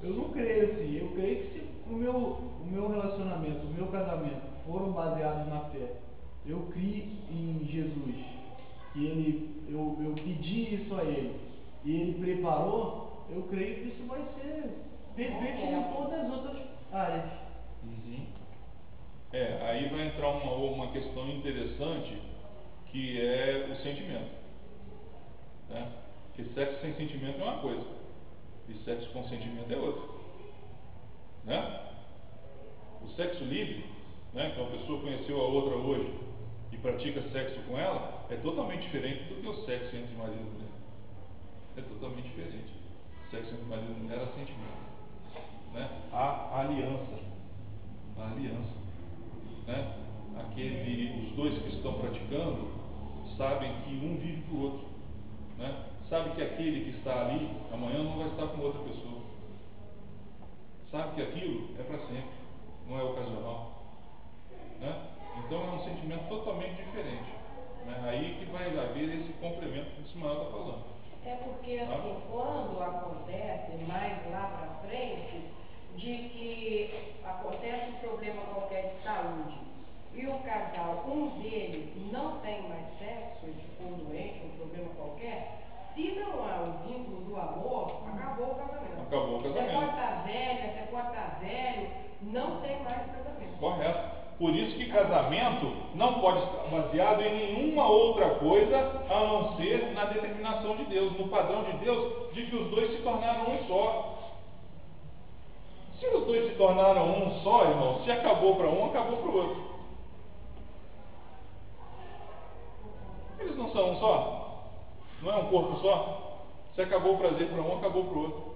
Eu não creio assim. Eu creio que se o meu relacionamento, o meu casamento foram baseados na fé, eu criei em Jesus, que eu pedi isso a Ele e Ele preparou, eu creio que isso vai ser perfeito em todas as outras áreas. Uhum. Aí vai entrar uma questão interessante, que é o sentimento, né? Porque sexo sem sentimento é uma coisa, e sexo com sentimento é outra, né? O sexo livre, né, que uma pessoa conheceu a outra hoje e pratica sexo com ela, é totalmente diferente do que o sexo entre marido e mulher. É totalmente diferente. O sexo entre marido e mulher é sentimento, né? A aliança, né? Os dois que estão praticando sabem que um vive para o outro, né? Sabe que aquele que está ali amanhã não vai estar com outra pessoa, sabe que aquilo é para sempre, não é ocasional, né? Então é um sentimento totalmente diferente, né? Aí que vai haver esse complemento que o Ismael está falando. É porque assim, quando acontece mais lá para frente, de que acontece um problema qualquer de saúde e o casal, um deles não tem mais sexo, ele ficou doente, um problema qualquer, se não há o vínculo do amor, acabou o casamento. Acabou o casamento. Você pode estar velha, você pode estar velho, não tem mais casamento. Correto. Por isso que casamento não pode estar baseado em nenhuma outra coisa a não ser na determinação de Deus, no padrão de Deus, de que os dois se tornaram um só. Se os dois se tornaram um só, irmão, se acabou para um, acabou para o outro. Eles não são um só? Não é um corpo só? Se acabou o prazer para um, acabou para o outro.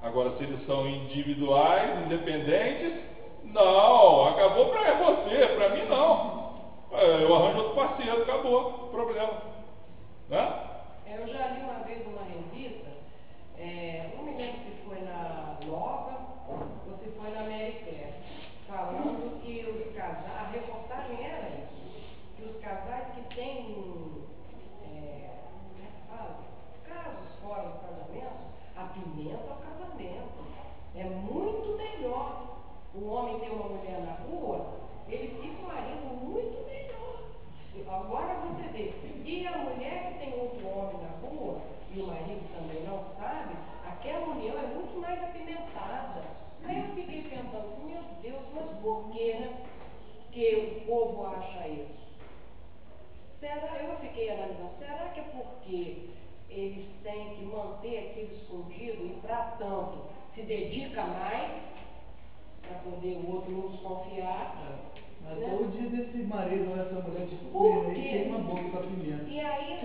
Agora, se eles são individuais, independentes, não, acabou para você, para mim não. Eu arranjo outro parceiro, acabou, problema. Né? Eu já li uma vez numa revista, não me lembro se foi na Nova ou se foi na Americana, falando que os casais, a reportagem era isso, que os casais que têm casos fora do casamento, apimenta o casamento. É muito melhor o homem ter uma mulher na rua, ele fica um marido muito melhor. Agora você vê, e a mulher que tem outro homem na rua, e o marido também não sabe, aquela união é muito mais apimentada. Aí eu fiquei pensando, meu Deus, mas por que, né, que o povo acha isso? Eu fiquei analisando, será que é porque eles têm que manter aquilo escondido e, para tanto, se dedica mais para poder o outro não desconfiar? Até o dia desse marido ou essa mulher Por aí quê? queima a boca com a pimenta. E aí,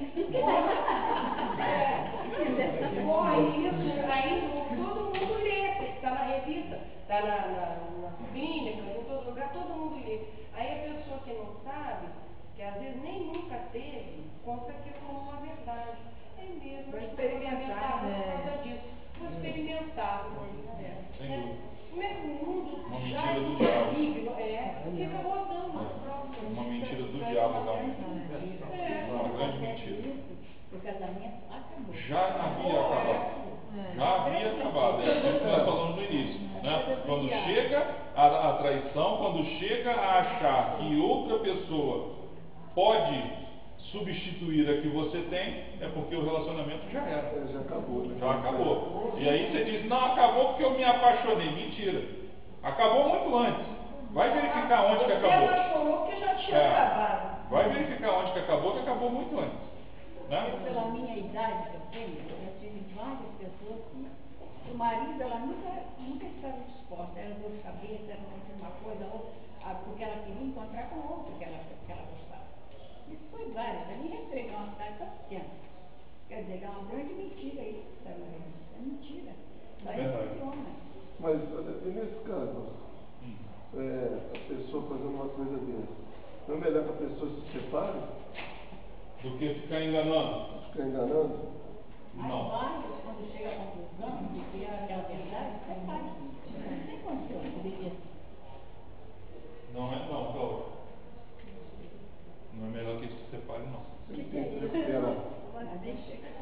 corre isso, aí todo mundo lê, está na revista, está nas clínicas, em todo lugar, todo mundo lê. Aí a pessoa que não sabe, que às vezes nem nunca teve, conta aquilo como uma verdade. É mesmo, Vou acho que experimentar, por causa disso. Vou experimentar. Sem dúvida. Como é que o mundo Uma já mentira do do diabo. maligno fica rodando. Uma mentira do diabo, realmente. Uma grande mentira. O casamento acabou. Já havia acabado. Já havia acabado. É aquilo que nós falamos no início. Né? Quando chega a traição, quando chega a achar que outra pessoa pode substituir a que você tem, é porque o relacionamento já era. Já acabou, né? Já acabou. E aí você diz, não, acabou porque eu me apaixonei. Mentira. Acabou muito antes. Vai verificar onde que acabou. Você apaixonou porque já tinha acabado. Vai verificar onde que acabou muito antes. Né? Eu, pela minha idade que eu tenho, eu tive várias pessoas que o marido, ela nunca estava disposta. Era dor de cabeça, era uma coisa, porque ela queria encontrar com outro que ela gostava. Isso foi várias. Eu me entreguei uma cidade tão pequena. Quer dizer, é uma grande mentira isso, sabe? É mentira. Só funciona. Mas, e nesse caso, a pessoa fazendo uma coisa dessa, não é melhor que a pessoa se separe? Do que ficar enganando? Ficar enganando? Não. Mas vários, quando chega à conclusão de que aquela verdade, separa. Não tem condição de viver. Não é não, Cláudio. Não é melhor que se separe, não. Ele tem que recuperar.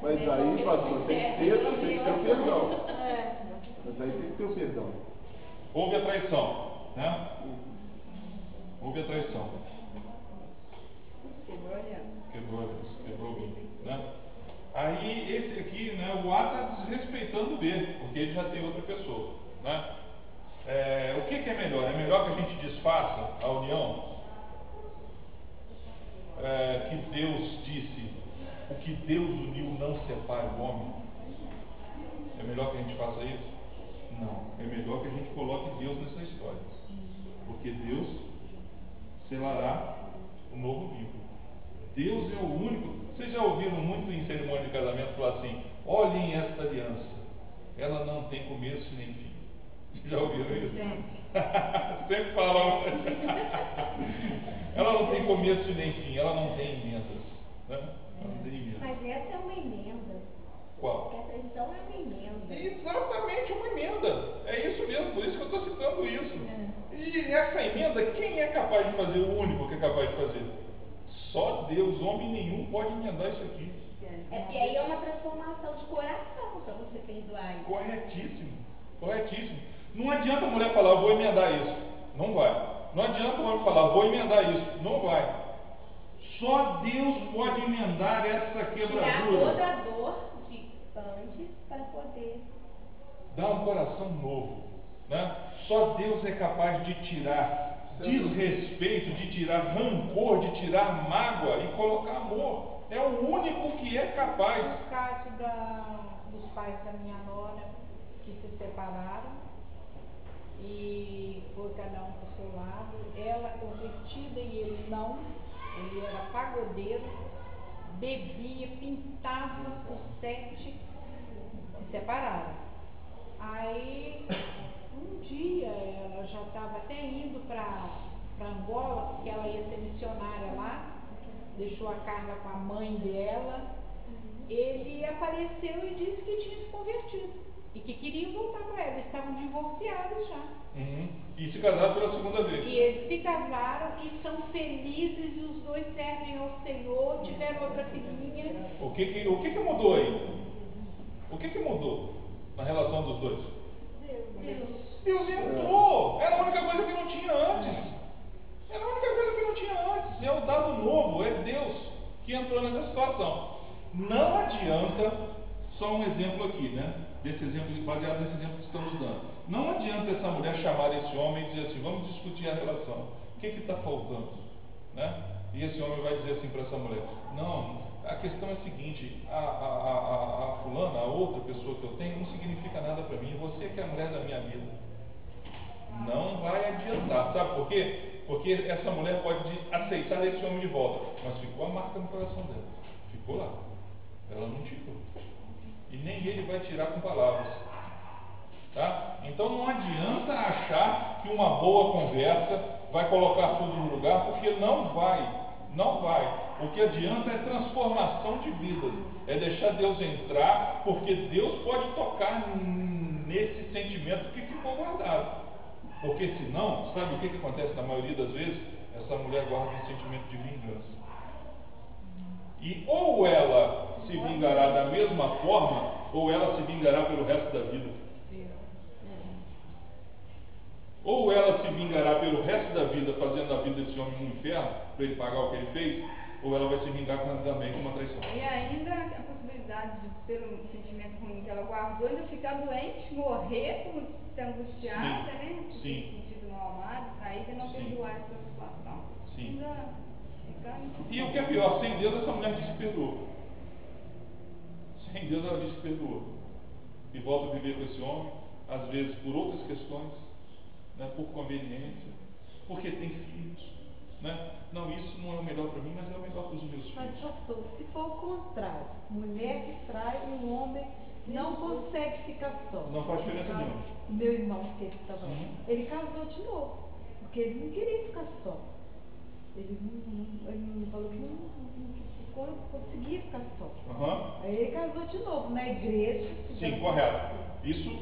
Mas aí, pastor, tem que ter o perdão. Mas aí tem que ter o perdão. Houve a traição, né? Houve a traição. Quebrou o vínculo, né? Aí esse aqui, né, o A está desrespeitando o B, porque ele já tem outra pessoa, né? O que é melhor? É melhor que a gente desfaça a união? Que Deus disse, o que Deus uniu não separe o homem. É melhor que a gente faça isso? Não. É melhor que a gente coloque Deus nessa história. Porque Deus selará o novo vínculo. Deus é o único. Vocês já ouviram muito em cerimônia de casamento falar assim: olhem esta aliança, ela não tem começo nem fim. Já ouviram isso? Sempre falam. Ela não tem começo nem fim, ela não tem emendas. Né? Ela não tem emendas. Mas essa é uma emenda. Qual? Essa então é uma emenda. Exatamente, uma emenda. É isso mesmo, por isso que eu estou citando isso. E essa emenda, quem é capaz de fazer? O único que é capaz de fazer? Só Deus, homem nenhum pode emendar isso aqui. E aí é uma transformação de coração para você perdoar isso. Corretíssimo, corretíssimo. Não adianta a mulher falar, eu vou emendar isso. Não vai. Não adianta o homem falar, vou emendar isso. Não vai. Só Deus pode emendar essa quebradura. Tirar toda a dor de antes para poder dar um coração novo, né? Só Deus é capaz de tirar desrespeito, de tirar rancor, de tirar mágoa e colocar amor. É o único que é capaz. No caso dos pais da minha nora, que se separaram e foi cada um para o seu lado, ela convertida e ele não, ele era pagodeiro, bebia, pintava os 7, se separaram. Aí um dia ela já estava até indo para Angola, porque ela ia ser missionária lá, deixou a Carla com a mãe dela. Ele apareceu e disse que tinha se convertido e que queria voltar para ela. Eles estavam divorciados já. E se casaram pela segunda vez. E eles se casaram e são felizes, e os dois servem ao Senhor, tiveram outra filhinha. O que mudou aí? O que mudou na relação dos dois? Deus entrou. Era a única coisa que não tinha antes. Era a única coisa que não tinha antes. É o dado novo, é Deus que entrou nessa situação. Não adianta, só um exemplo aqui, né? Desse exemplo, baseado nesse exemplo que estamos dando. Não adianta essa mulher chamar esse homem e dizer assim, vamos discutir a relação. O que está faltando? Né? E esse homem vai dizer assim para essa mulher, não, a questão é a seguinte, a fulana, a outra pessoa que eu tenho, não significa nada para mim, você que é a mulher da minha vida. Não vai adiantar, sabe por quê? Porque essa mulher pode aceitar esse homem de volta, mas ficou a marca no coração dela, ficou lá, ela não tirou, e nem ele vai tirar com palavras, tá? Então não adianta achar que uma boa conversa vai colocar tudo no lugar, porque não vai. O que adianta é transformação de vidas, é deixar Deus entrar, porque Deus pode tocar nesse sentimento que ficou guardado. Porque senão, sabe o que acontece na maioria das vezes? Essa mulher guarda um sentimento de vingança. E ou ela se vingará da mesma forma, ou ela se vingará pelo resto da vida. Ou ela se vingará pelo resto da vida, fazendo a vida desse homem um inferno, para ele pagar o que ele fez, ou ela vai se vingar também com uma traição. E ainda a possibilidade de, pelo sentimento ruim que ela guardou, ainda ficar doente, morrer, por ser angustiada, né? Por ter sentido mal amada, traída, e não perdoar essa situação. Sim. Ainda fica... E o que é pior, sem Deus essa mulher diz que perdoou. Sem Deus ela diz que perdoou. E volta a viver com esse homem, às vezes por outras questões, né, por conveniência, porque tem filhos. Né? Não, isso não é o melhor para mim, mas é o melhor para os meus filhos. Mas, pastor, se for o contrário, mulher que trai e o homem não consegue ficar só. Não faz diferença nenhuma. Meu irmão que estava lá, ele casou de novo, porque ele não queria ficar só. Ele não falou que não conseguia ficar só. Aí ele casou de novo na igreja. Sim, correto. Isso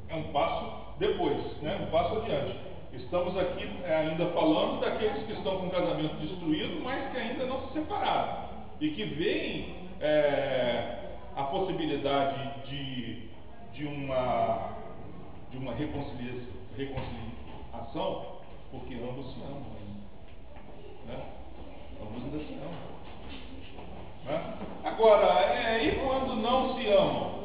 é um passo depois, né? Um passo adiante. Estamos aqui ainda falando daqueles que estão com o casamento destruído, mas que ainda não se separaram e que veem a possibilidade de uma reconciliação, porque ambos se amam ainda, né? Ambos ainda se amam, né? Agora, e quando não se amam?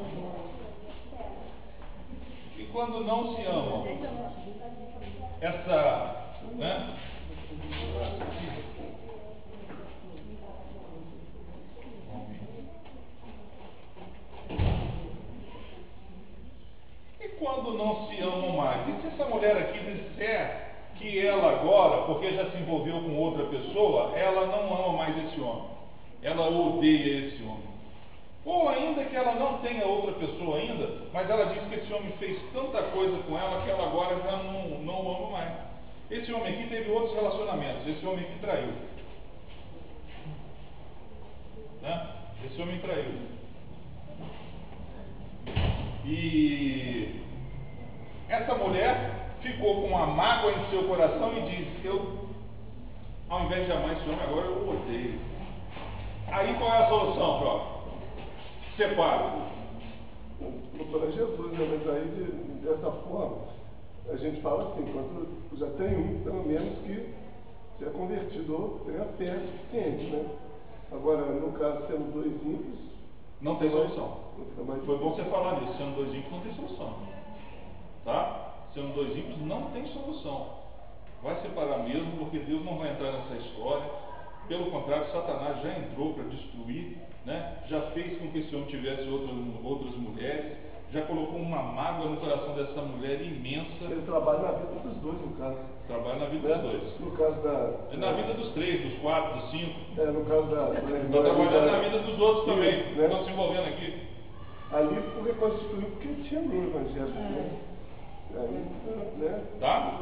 E quando não se amam? Né? E quando não se amam mais? E se essa mulher aqui disser que ela agora, porque já se envolveu com outra pessoa, ela não ama mais esse homem, ela odeia esse homem? Ou ainda que ela não tenha outra pessoa ainda, mas ela diz que esse homem fez tanta coisa com ela que ela agora já não o ama mais. Esse homem aqui teve outros relacionamentos, esse homem aqui traiu. Né? Esse homem traiu. E essa mulher ficou com uma mágoa em seu coração e disse: ao invés de amar esse homem, agora eu o odeio. Aí qual é a solução, Jó? Separa. Para Jesus, né? Mas aí dessa forma a gente fala assim, quando já tem um, pelo menos, que se é convertido ou tem a fé suficiente, né? Agora, no caso, sendo dois ímpios, não tem solução. Foi bom você difícil. falar nisso. Sendo dois ímpios não tem solução. Tá? Sendo dois ímpios não tem solução. Vai separar mesmo, porque Deus não vai entrar nessa história. Pelo contrário, Satanás já entrou para destruir, né? Já fez com que esse homem tivesse outras mulheres, já colocou uma mágoa no coração dessa mulher imensa. Ele trabalha na vida dos dois, no caso. Trabalha na vida dos dois. No caso na vida dos 3, dos 4, dos 5. No caso da Está trabalhando na vida dos outros também. Né? Estão se envolvendo aqui. Ali foi reconstituído porque tinha no Evangelho. Né? Aí, né? Tá?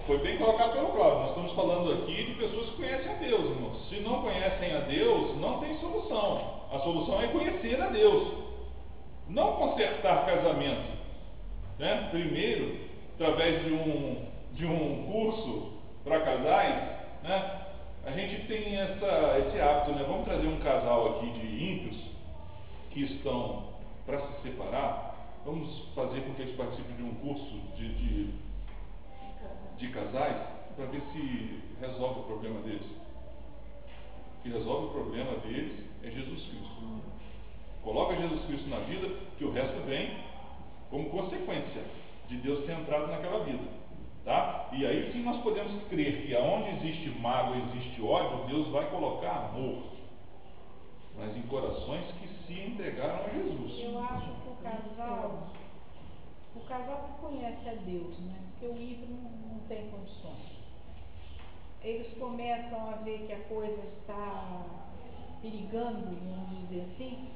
Foi bem colocado pelo Cláudio. Nós estamos falando aqui de pessoas que conhecem a Deus, irmãos. Se não conhecem a Deus, não tem solução. A solução é conhecer a Deus. Não consertar casamento. Né? Primeiro, através de um curso para casais, né? A gente tem esse hábito, né? Vamos trazer um casal aqui de ímpios que estão para se separar. Vamos fazer com que eles participem de um curso de casais para ver se resolve o problema deles. O que resolve o problema deles é Jesus Cristo. Coloca Jesus Cristo na vida, que o resto vem como consequência de Deus ter entrado naquela vida. Tá? E aí sim nós podemos crer que aonde existe mágoa, existe ódio, Deus vai colocar amor, mas em corações que se entregaram a Jesus. Eu acho que o casal que conhece a Deus, né? Porque o ímpio não tem condições. Eles começam a ver que a coisa está perigando, vamos dizer assim.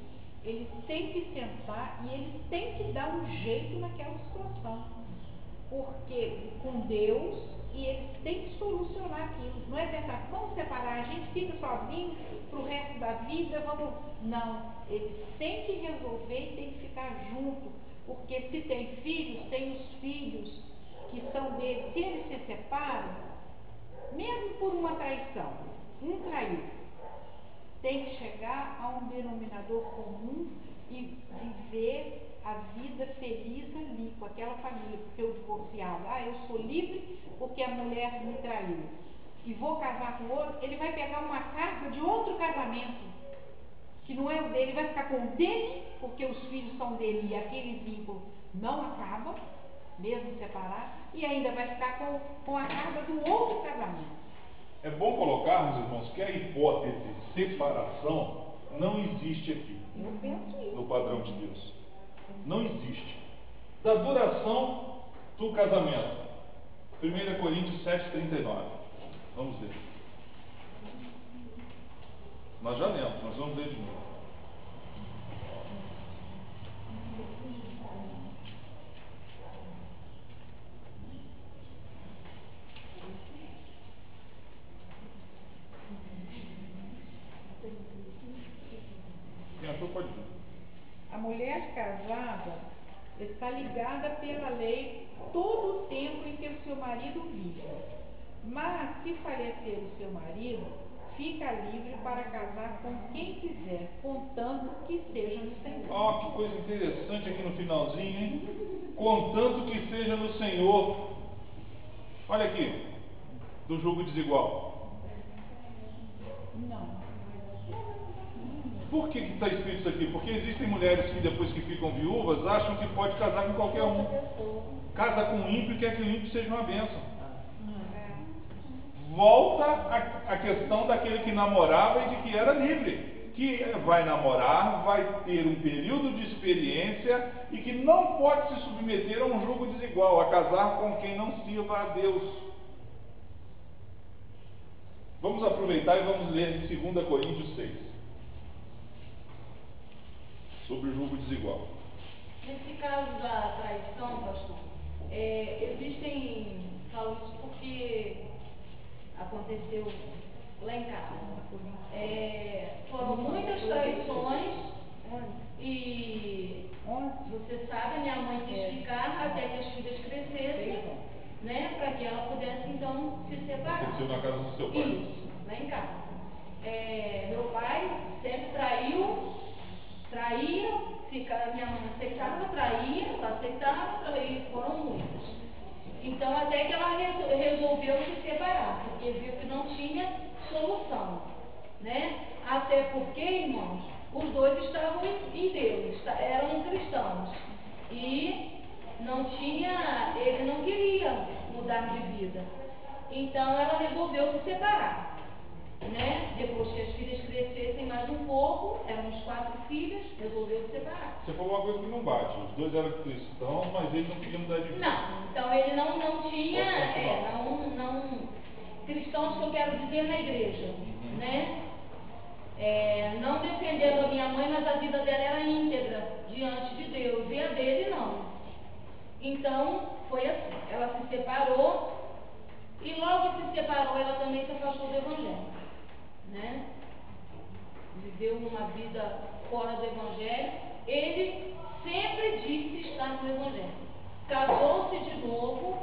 Eles têm que sentar e eles têm que dar um jeito naquela situação. Porque com Deus, e eles têm que solucionar aquilo. Não é pensar, vamos separar, a gente fica sozinho para o resto da vida, vamos. Não, eles têm que resolver e têm que ficar junto. Porque se tem filhos, tem os filhos que são deles. Se eles se separam, mesmo por uma traição, um traiu, tem que chegar a um denominador comum e viver a vida feliz ali, com aquela família, porque o divorciado, eu sou livre porque a mulher me traiu. e vou casar com outro, ele vai pegar uma carga de outro casamento, que não é o dele, vai ficar com o dele, porque os filhos são dele e aquele vínculo não acaba, mesmo separado, e ainda vai ficar com a carga do outro casamento. É bom colocarmos, irmãos, que a hipótese de separação não existe aqui, Eu penso isso. no padrão de Deus. Não existe. Da duração do casamento. 1 Coríntios 7,39. Vamos ver. Nós já lemos, nós vamos ler de novo. Pode ver. A mulher casada está ligada pela lei todo o tempo em que o seu marido vive. Mas, se falecer o seu marido, fica livre para casar com quem quiser, contanto que seja no Senhor. Ó, que coisa interessante aqui no finalzinho, hein? Contanto que seja no Senhor. Olha aqui, do julgo desigual. Não. Por que está escrito isso aqui? Porque existem mulheres que depois que ficam viúvas acham que pode casar com qualquer um. Casa com um ímpio e quer que o ímpio seja uma bênção. Volta a questão daquele que namorava e de que era livre. Que vai namorar, vai ter um período de experiência e que não pode se submeter a um julgo desigual, a casar com quem não sirva a Deus. Vamos aproveitar e vamos ler 2 Coríntios 6. Sobre o julgo desigual. Nesse caso da traição, pastor, existem, falo isso porque aconteceu lá em casa. Foram muitas traições e você sabe, minha mãe quis ficar até que as filhas crescessem, né, para que ela pudesse então se separar. Aconteceu na casa do seu pai? Isso, lá em casa. Meu pai sempre traía, minha mãe aceitava, traía, foram muitas. Então, até que ela resolveu se separar, porque viu que não tinha solução, né? Até porque, irmãos, os dois estavam em Deus, eram cristãos, e ele não queria mudar de vida. Então, ela resolveu se separar. Né? Depois que as filhas crescessem mais um pouco, eram uns 4 filhas, resolveu se separar. Você falou uma coisa que não bate. Os dois eram cristãos, mas ele não queria mudar de vida. Não, então ele não tinha, cristãos que eu quero dizer na igreja, né? Não defendendo a minha mãe, mas a vida dela era íntegra diante de Deus, e a dele não. Então, foi assim, ela se separou, e logo que se separou, ela também se afastou do Evangelho. Né? Viveu uma vida fora do Evangelho. Ele sempre disse estar no Evangelho. Casou-se de novo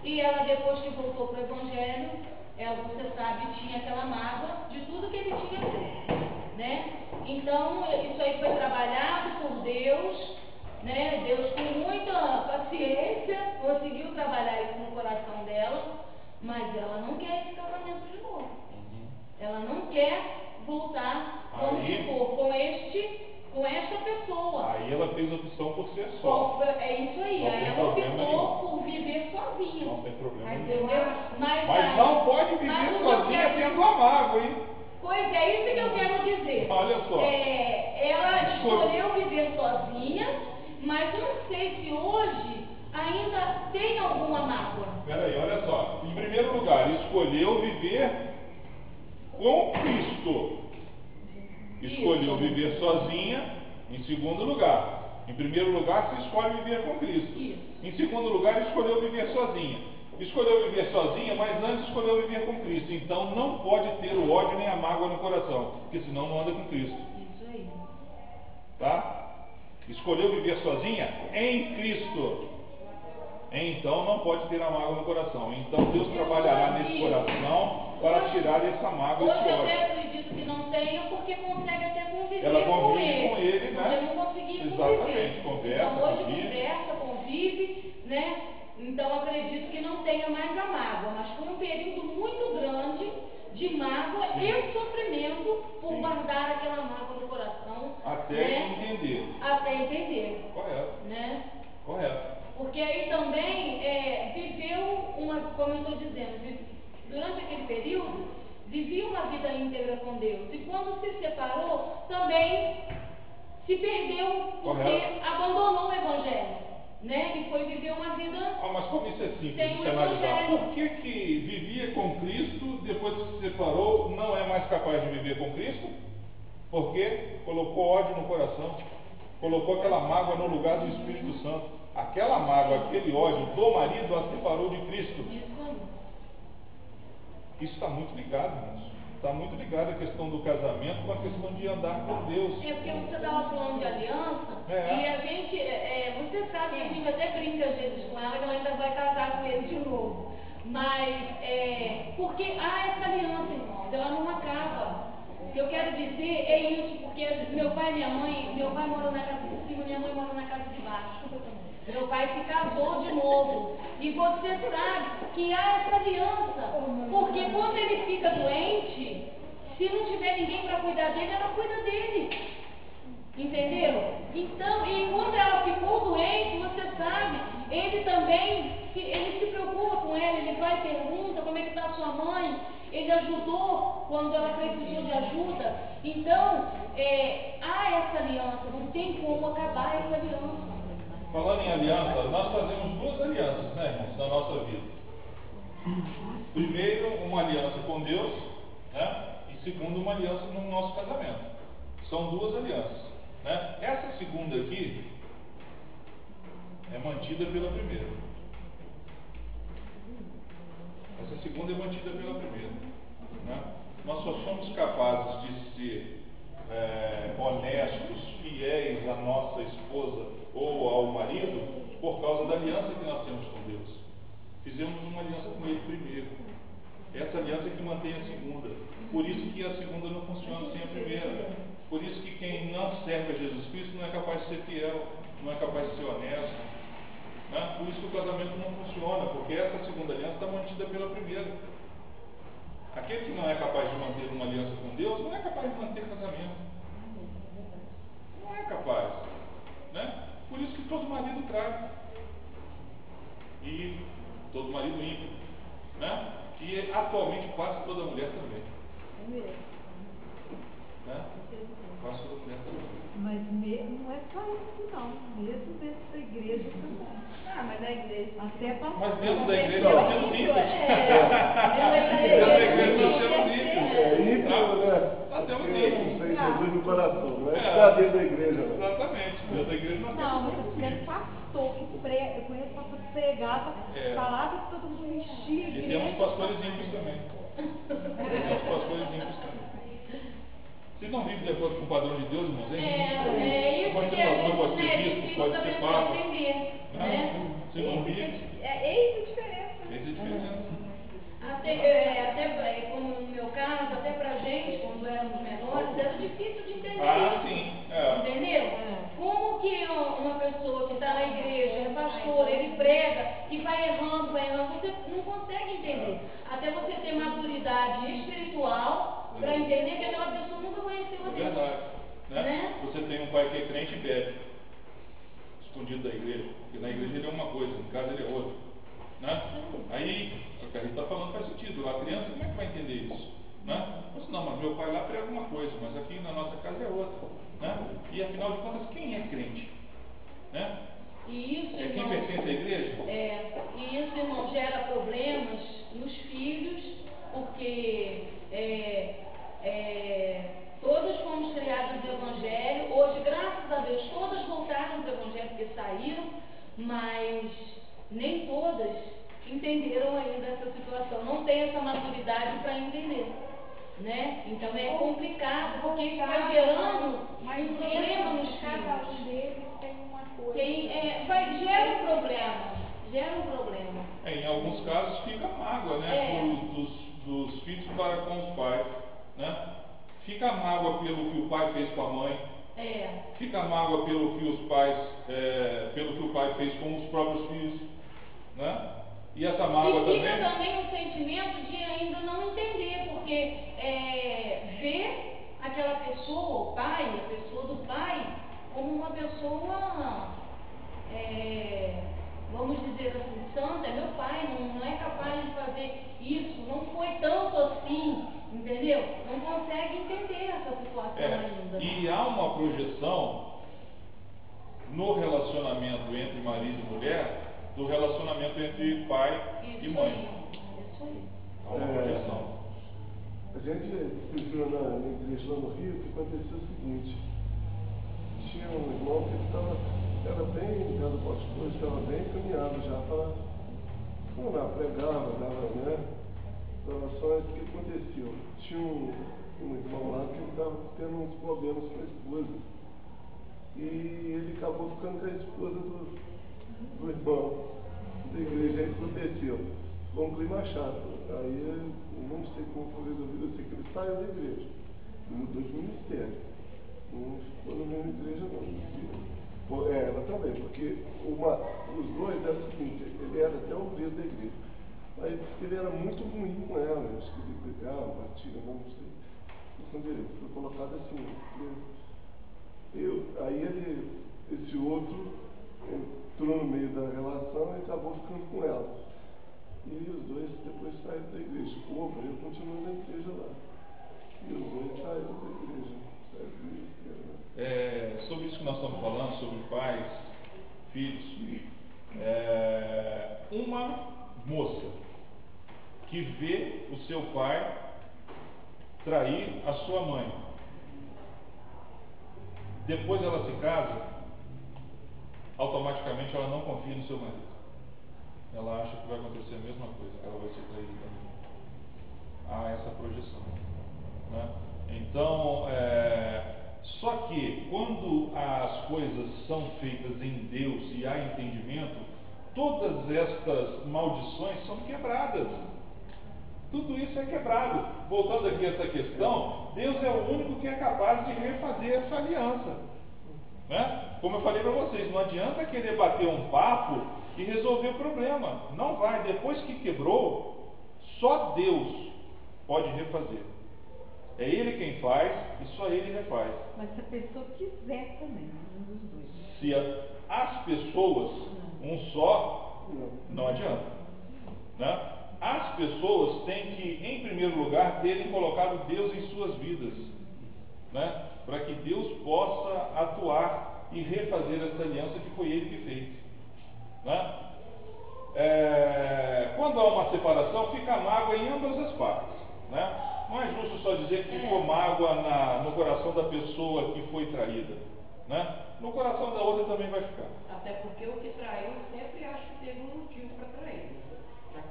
e ela, depois que voltou para o Evangelho, você sabe, tinha aquela mágoa de tudo que ele tinha feito, né? Então, isso aí foi trabalhado por Deus, né? Deus, com muita paciência, conseguiu trabalhar isso no coração dela, mas ela não quer esse casamento de novo. Ela não quer voltar, vamos supor, com esta pessoa. Aí ela fez opção por ser só. É isso aí, aí ela optou por viver sozinha. Não tem problema nenhum. Mas não pode viver sozinha tendo amargo, hein? Pois é, isso que eu quero dizer. Olha só. Ela escolheu viver sozinha, mas não sei se hoje ainda tem alguma mágoa. Peraí, olha só. Em primeiro lugar, escolheu viver com Cristo. Escolheu viver sozinha. Em segundo lugar, em primeiro lugar, você escolhe viver com Cristo. Isso. Em segundo lugar, escolheu viver sozinha. Escolheu viver sozinha, mas antes escolheu viver com Cristo. Então não pode ter o ódio nem a mágoa no coração, porque senão não anda com Cristo. Isso aí. Tá? Escolheu viver sozinha em Cristo. Então não pode ter a mágoa no coração. Então Deus trabalhará nesse coração para tirar essa mágoa e esse Hoje eu ódio. até acredito que não tenha, porque consegue até conviver Ela com convive com ele, né? Eu não consegui Exatamente, conviver. conversa, Então hoje convive. convive, né? Então acredito que não tenha mais a mágoa, mas foi um período muito grande também viveu como eu estou dizendo, durante aquele período, vivia uma vida íntegra com Deus. E quando se separou, também se perdeu, porque abandonou o Evangelho. Né? E foi viver uma vida. Mas como isso é simples sem de o se analisar? Evangelho. Por que vivia com Cristo, depois que se separou, não é mais capaz de viver com Cristo? Porque colocou ódio no coração, colocou aquela mágoa no lugar do Espírito Santo. Aquela mágoa, aquele ódio do marido a separou de Cristo. Isso está muito ligado, irmãos. Está muito ligado a questão do casamento com a questão de andar com Deus. Porque você estava falando de aliança, e a gente, você sabe que a gente até brinca às vezes com ela, que ela ainda vai casar com ele de novo. Mas, porque há essa aliança, irmãos, ela não acaba. O que eu quero dizer é isso, porque meu pai e minha mãe, meu pai morou na casa de cima, minha mãe morou na casa de baixo. Meu pai se casou de novo. E você sabe que há essa aliança. Porque quando ele fica doente, se não tiver ninguém para cuidar dele, ela cuida dele. Entendeu? Então, e quando ela ficou doente, você sabe, ele também, ele se preocupa com ela, ele vai e pergunta como é que está a sua mãe. Ele ajudou quando ela precisou de ajuda. Então, há essa aliança, não tem como acabar essa aliança. Falando em aliança, nós fazemos duas alianças, né, irmãos, na nossa vida. Primeiro, uma aliança com Deus, né? E segundo, uma aliança no nosso casamento. São duas alianças, né? Essa segunda aqui é mantida pela primeira. Essa segunda é mantida pela primeira, né? Nós só somos capazes de ser honestos, fiéis à nossa esposa ou ao marido por causa da aliança que nós temos com Deus. Fizemos uma aliança com Ele primeiro. Essa aliança é que mantém a segunda. Por isso que a segunda não funciona sem a primeira. Por isso que quem não serve a Jesus Cristo não é capaz de ser fiel, não é capaz de ser honesto, né? Por isso que o casamento não funciona, porque essa segunda aliança está mantida pela primeira. Aquele que não é capaz de manter uma aliança com Deus não é capaz de manter casamento. Não é capaz, né? Por isso que todo marido trai. E todo marido ímpio, né? E atualmente quase toda mulher também. É mesmo. Né? Quase toda mulher também. Mas não é só isso não, mesmo dentro da igreja também. Mas da igreja. Até para Mas dentro da igreja nós temos ímpios. Dentro da igreja nós temos ímpios. Ímpio, né? Nós temos Sem ímpios. Jesus no coração, não é está dentro da igreja, né? Exatamente, dentro da igreja nós não, mas temos eu conheço pastor que prega, eu conheço pastor que pregava, falava que todo mundo enchia a E igreja. temos pastores ímpios também. Temos pastores ímpios também. Vocês não vivem de acordo com o padrão de Deus, irmãos? Isso pode que ser a pastor, pode ser gente bispo, precisa pode da ser pessoa papa. entender, né? Você não vive. Eis a diferença. Essa é a diferença. Até como no meu caso, até pra gente, quando éramos menores, era difícil de entender isso. Sim. Entendeu? Como que uma pessoa que está na igreja, é pastor, ele prega e vai errando, você não consegue entender. Até você ter maturidade espiritual para entender que aquela pessoa nunca conheceu a É Deus. verdade. Né? Você tem um pai que é crente e bebe, escondido da igreja. Porque na igreja ele é uma coisa, em casa ele é outra. Né? Aí, o que a gente está falando faz sentido. A criança, como é que vai entender isso? Né? Não, mas meu pai lá prega uma coisa, mas aqui na nossa casa é outra. Né? E afinal de contas, quem é crente? Né? E isso, é quem irmão, pertence à igreja? E isso, irmão, gera problemas nos filhos, porque todos fomos criados no Evangelho. Hoje, graças a Deus, todas voltaram para o Evangelho porque saíram, mas nem todas entenderam ainda essa situação, não tem essa maturidade para entender. Né? Então é complicado, porque isso vai gerando um problema nos Cada filhos. um deles tem uma coisa. Gera um problema. Em alguns casos fica mágoa, né? Dos filhos para com os pais. Né? Fica mágoa pelo que o pai fez com a mãe. Fica mágoa pelo que o pai fez com os próprios filhos. Né? E essa mágoa e fica também. também um sentimento de ainda não entender, porque ver aquela pessoa, o pai, a pessoa do pai, como uma pessoa, vamos dizer assim, santo, é meu pai, não é capaz de fazer isso, não foi tanto assim, entendeu? Não consegue entender essa situação ainda. E há uma projeção no relacionamento entre marido e mulher, do relacionamento entre pai e mãe. Isso aí. Há uma projeção. A gente viveu na igreja lá no Rio, que aconteceu o seguinte: tinha um irmão que era bem ligado ao pastor, estava bem encaminhado já para pregar, dava, relações. O que aconteceu? Tinha um irmão lá que ele estava tendo uns problemas com a esposa. E ele acabou ficando com a esposa do irmão da igreja. Aí aconteceu. Foi um clima chato. Aí eu não sei como foi resolvido, eu sei que ele saiu da igreja. Mudou de ministério. Não ficou na mesma igreja não. Ela também, porque os dois eram o seguinte, ele era até o líder da igreja. Aí disse que ele era muito ruim com ela, acho que ele brigava, batia, não sei. Foi colocado assim. Aí esse outro entrou no meio da relação e acabou ficando com ela. E os dois depois saíram da igreja. Eu continuo na igreja lá. E os dois saíram da igreja. Sobre isso que nós estamos falando, sobre pais, filhos, uma moça que vê o seu pai trair a sua mãe, depois ela se casa, automaticamente ela não confia no seu marido. Ela acha que vai acontecer a mesma coisa, que ela vai ser traída também. Há essa projeção, né? Então, só que quando as coisas são feitas em Deus e há entendimento, todas estas maldições são quebradas. Tudo isso é quebrado. Voltando aqui a essa questão, Deus é o único que é capaz de refazer essa aliança, né? Como eu falei para vocês, não adianta querer bater um papo e resolver o problema. Não vai. Depois que quebrou, só Deus pode refazer. É Ele quem faz e só Ele refaz. Mas se a pessoa quiser também, um dos dois. Se as pessoas, um só, não adianta, né? As pessoas têm que, em primeiro lugar, terem colocado Deus em suas vidas, né? Para que Deus possa atuar e refazer essa aliança que foi Ele que fez, né? Quando há uma separação, fica mágoa em ambas as partes, né? Não é justo só dizer que ficou mágoa no coração da pessoa que foi traída, né? No coração da outra também vai ficar. Até porque o que traiu sempre acha que teve um motivo para trair.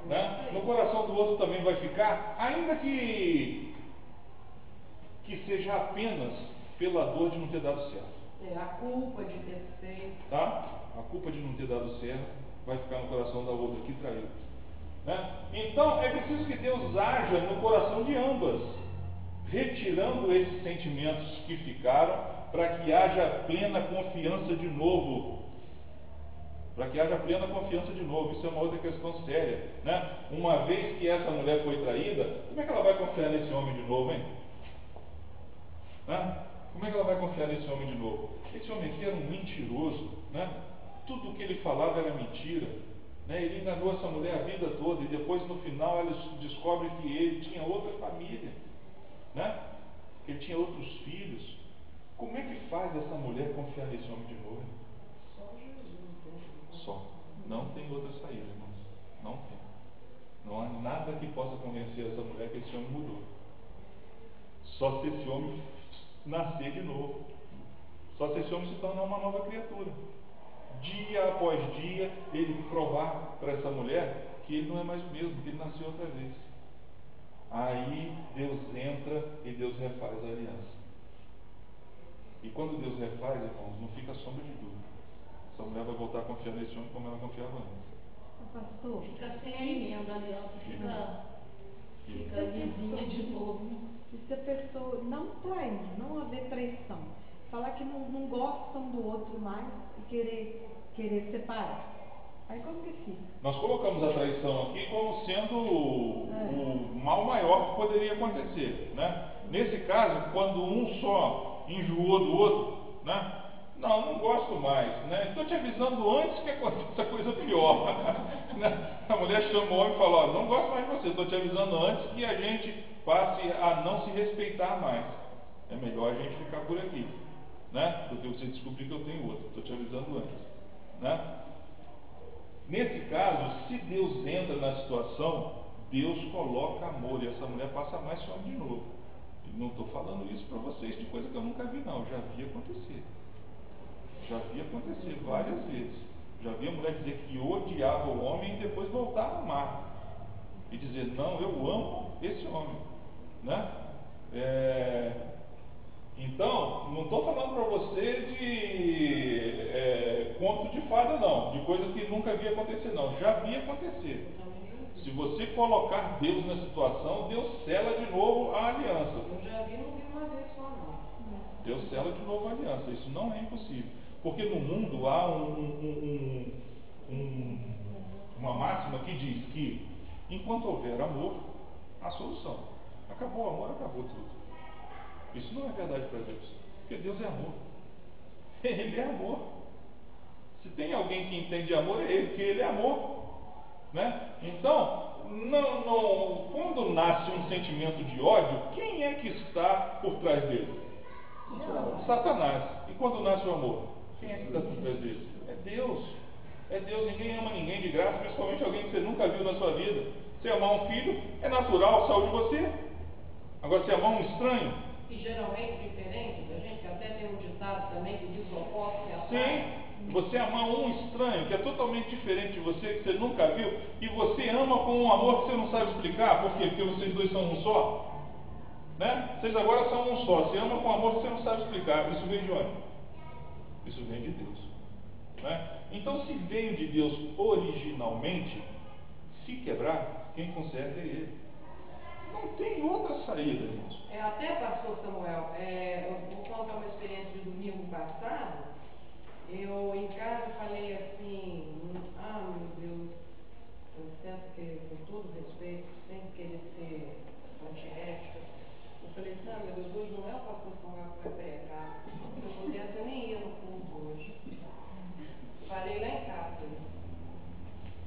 Né? No coração do outro também vai ficar, ainda que seja apenas pela dor de não ter dado certo. A culpa de ter feito. Tá? A culpa de não ter dado certo vai ficar no coração da outra que traiu. Né? Então é preciso que Deus haja no coração de ambas, retirando esses sentimentos que ficaram, para que haja plena confiança de novo. Para que haja plena confiança de novo. Isso é uma outra questão séria, né? Uma vez que essa mulher foi traída, como é que ela vai confiar nesse homem de novo, hein? Né? Como é que ela vai confiar nesse homem de novo? Esse homem aqui era um mentiroso, né? Tudo o que ele falava era mentira, né? Ele enganou essa mulher a vida toda e depois no final ela descobre que ele tinha outra família, né? Que ele tinha outros filhos. Como é que faz essa mulher confiar nesse homem de novo? Só. Não tem outra saída, irmãos. Não tem. Não há nada que possa convencer essa mulher que esse homem mudou. Só se esse homem nascer de novo. Só se esse homem se tornar uma nova criatura. Dia após dia, ele provar para essa mulher que ele não é mais o mesmo, que ele nasceu outra vez. Aí Deus entra e Deus refaz a aliança. E quando Deus refaz, irmãos, não fica sombra de dúvida. Essa mulher vai voltar a confiar nesse homem como ela confiava antes. Pastor, Fica sem emenda, a aliança fica lisinha de novo. e se a pessoa não trair, não haver traição, falar que não gostam do outro mais e querer separar, aí como que fica? Nós colocamos a traição aqui como sendo o mal maior que poderia acontecer, né? Nesse caso, quando um só enjoou do outro, né? Não gosto mais, né? Estou te avisando antes que aconteça coisa pior. Né? A mulher chamou e falou, ó, não gosto mais de você, estou te avisando antes que a gente passe a não se respeitar mais. É melhor a gente ficar por aqui, né? Do que você descobrir que eu tenho outro. Estou te avisando antes, né? Nesse caso, se Deus entra na situação, Deus coloca amor e essa mulher passa mais fome de novo. E não estou falando isso para vocês de coisa que eu nunca vi, não. Já vi acontecer. Já vi acontecer várias vezes. Já vi a mulher dizer que odiava o homem e depois voltar a amar. E dizer, não, eu amo esse homem, né? Então, não estou falando para você de conto de fada, não, de coisa que nunca vi acontecer, não. Já vi acontecer. Se você colocar Deus na situação, Deus sela de novo a aliança. Eu já vi, não vi uma vez só, não. Deus sela de novo a aliança. Isso não é impossível. Porque no mundo há uma máxima que diz que enquanto houver amor, há solução. Acabou o amor, acabou tudo. Isso não é verdade para Deus, porque Deus é amor. Ele é amor. Se tem alguém que entende amor, é Ele, porque Ele é amor, né? Então, quando nasce um sentimento de ódio, quem é que está por trás dele? Satanás. E quando nasce o amor, quem é que está por trás dele? É Deus. É Deus. Ninguém ama ninguém de graça, principalmente alguém que você nunca viu na sua vida. Você amar um filho é natural, saiu de você. Agora, se amar um estranho, E geralmente diferente da gente, que até tem um ditado também que diz o oposto que atrai. sim, você amar um estranho que é totalmente diferente de você, que você nunca viu, e você ama com um amor que você não sabe explicar. Por quê? Porque vocês dois são um só, né? Vocês agora são um só. Você ama com um amor que você não sabe explicar. Isso vem de onde? Isso vem de Deus, né? Então, se veio de Deus originalmente, se quebrar, quem conserta é Ele. Não tem outra saída, gente. Até, pastor Samuel, eu vou contar uma experiência de domingo passado. Eu em casa falei assim, meu Deus, eu tento que, com todo respeito, sem querer ser antiética, eu falei assim, meu Deus, hoje não é o pastor Samuel que vai pregar, se eu pudesse eu nem ia no culto hoje. Falei lá em casa,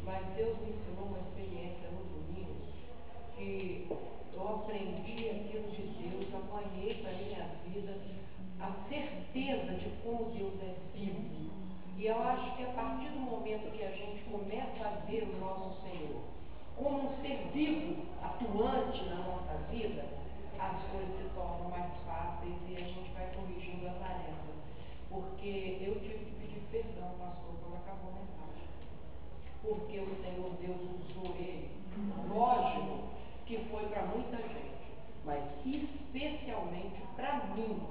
mas Deus me ensinou uma experiência no domingo, que eu aprendi aquilo de Deus, apanhei para a minha vida a certeza de como Deus é vivo. E eu acho que a partir do momento que a gente começa a ver o nosso Senhor como um ser vivo, atuante na nossa vida, as coisas se tornam mais fáceis e a gente vai corrigindo a tarefa. Porque eu tive que pedir perdão, pastor, quando acabou a mensagem. Porque o Senhor Deus usou ele. Lógico que foi para muita gente, mas especialmente para mim.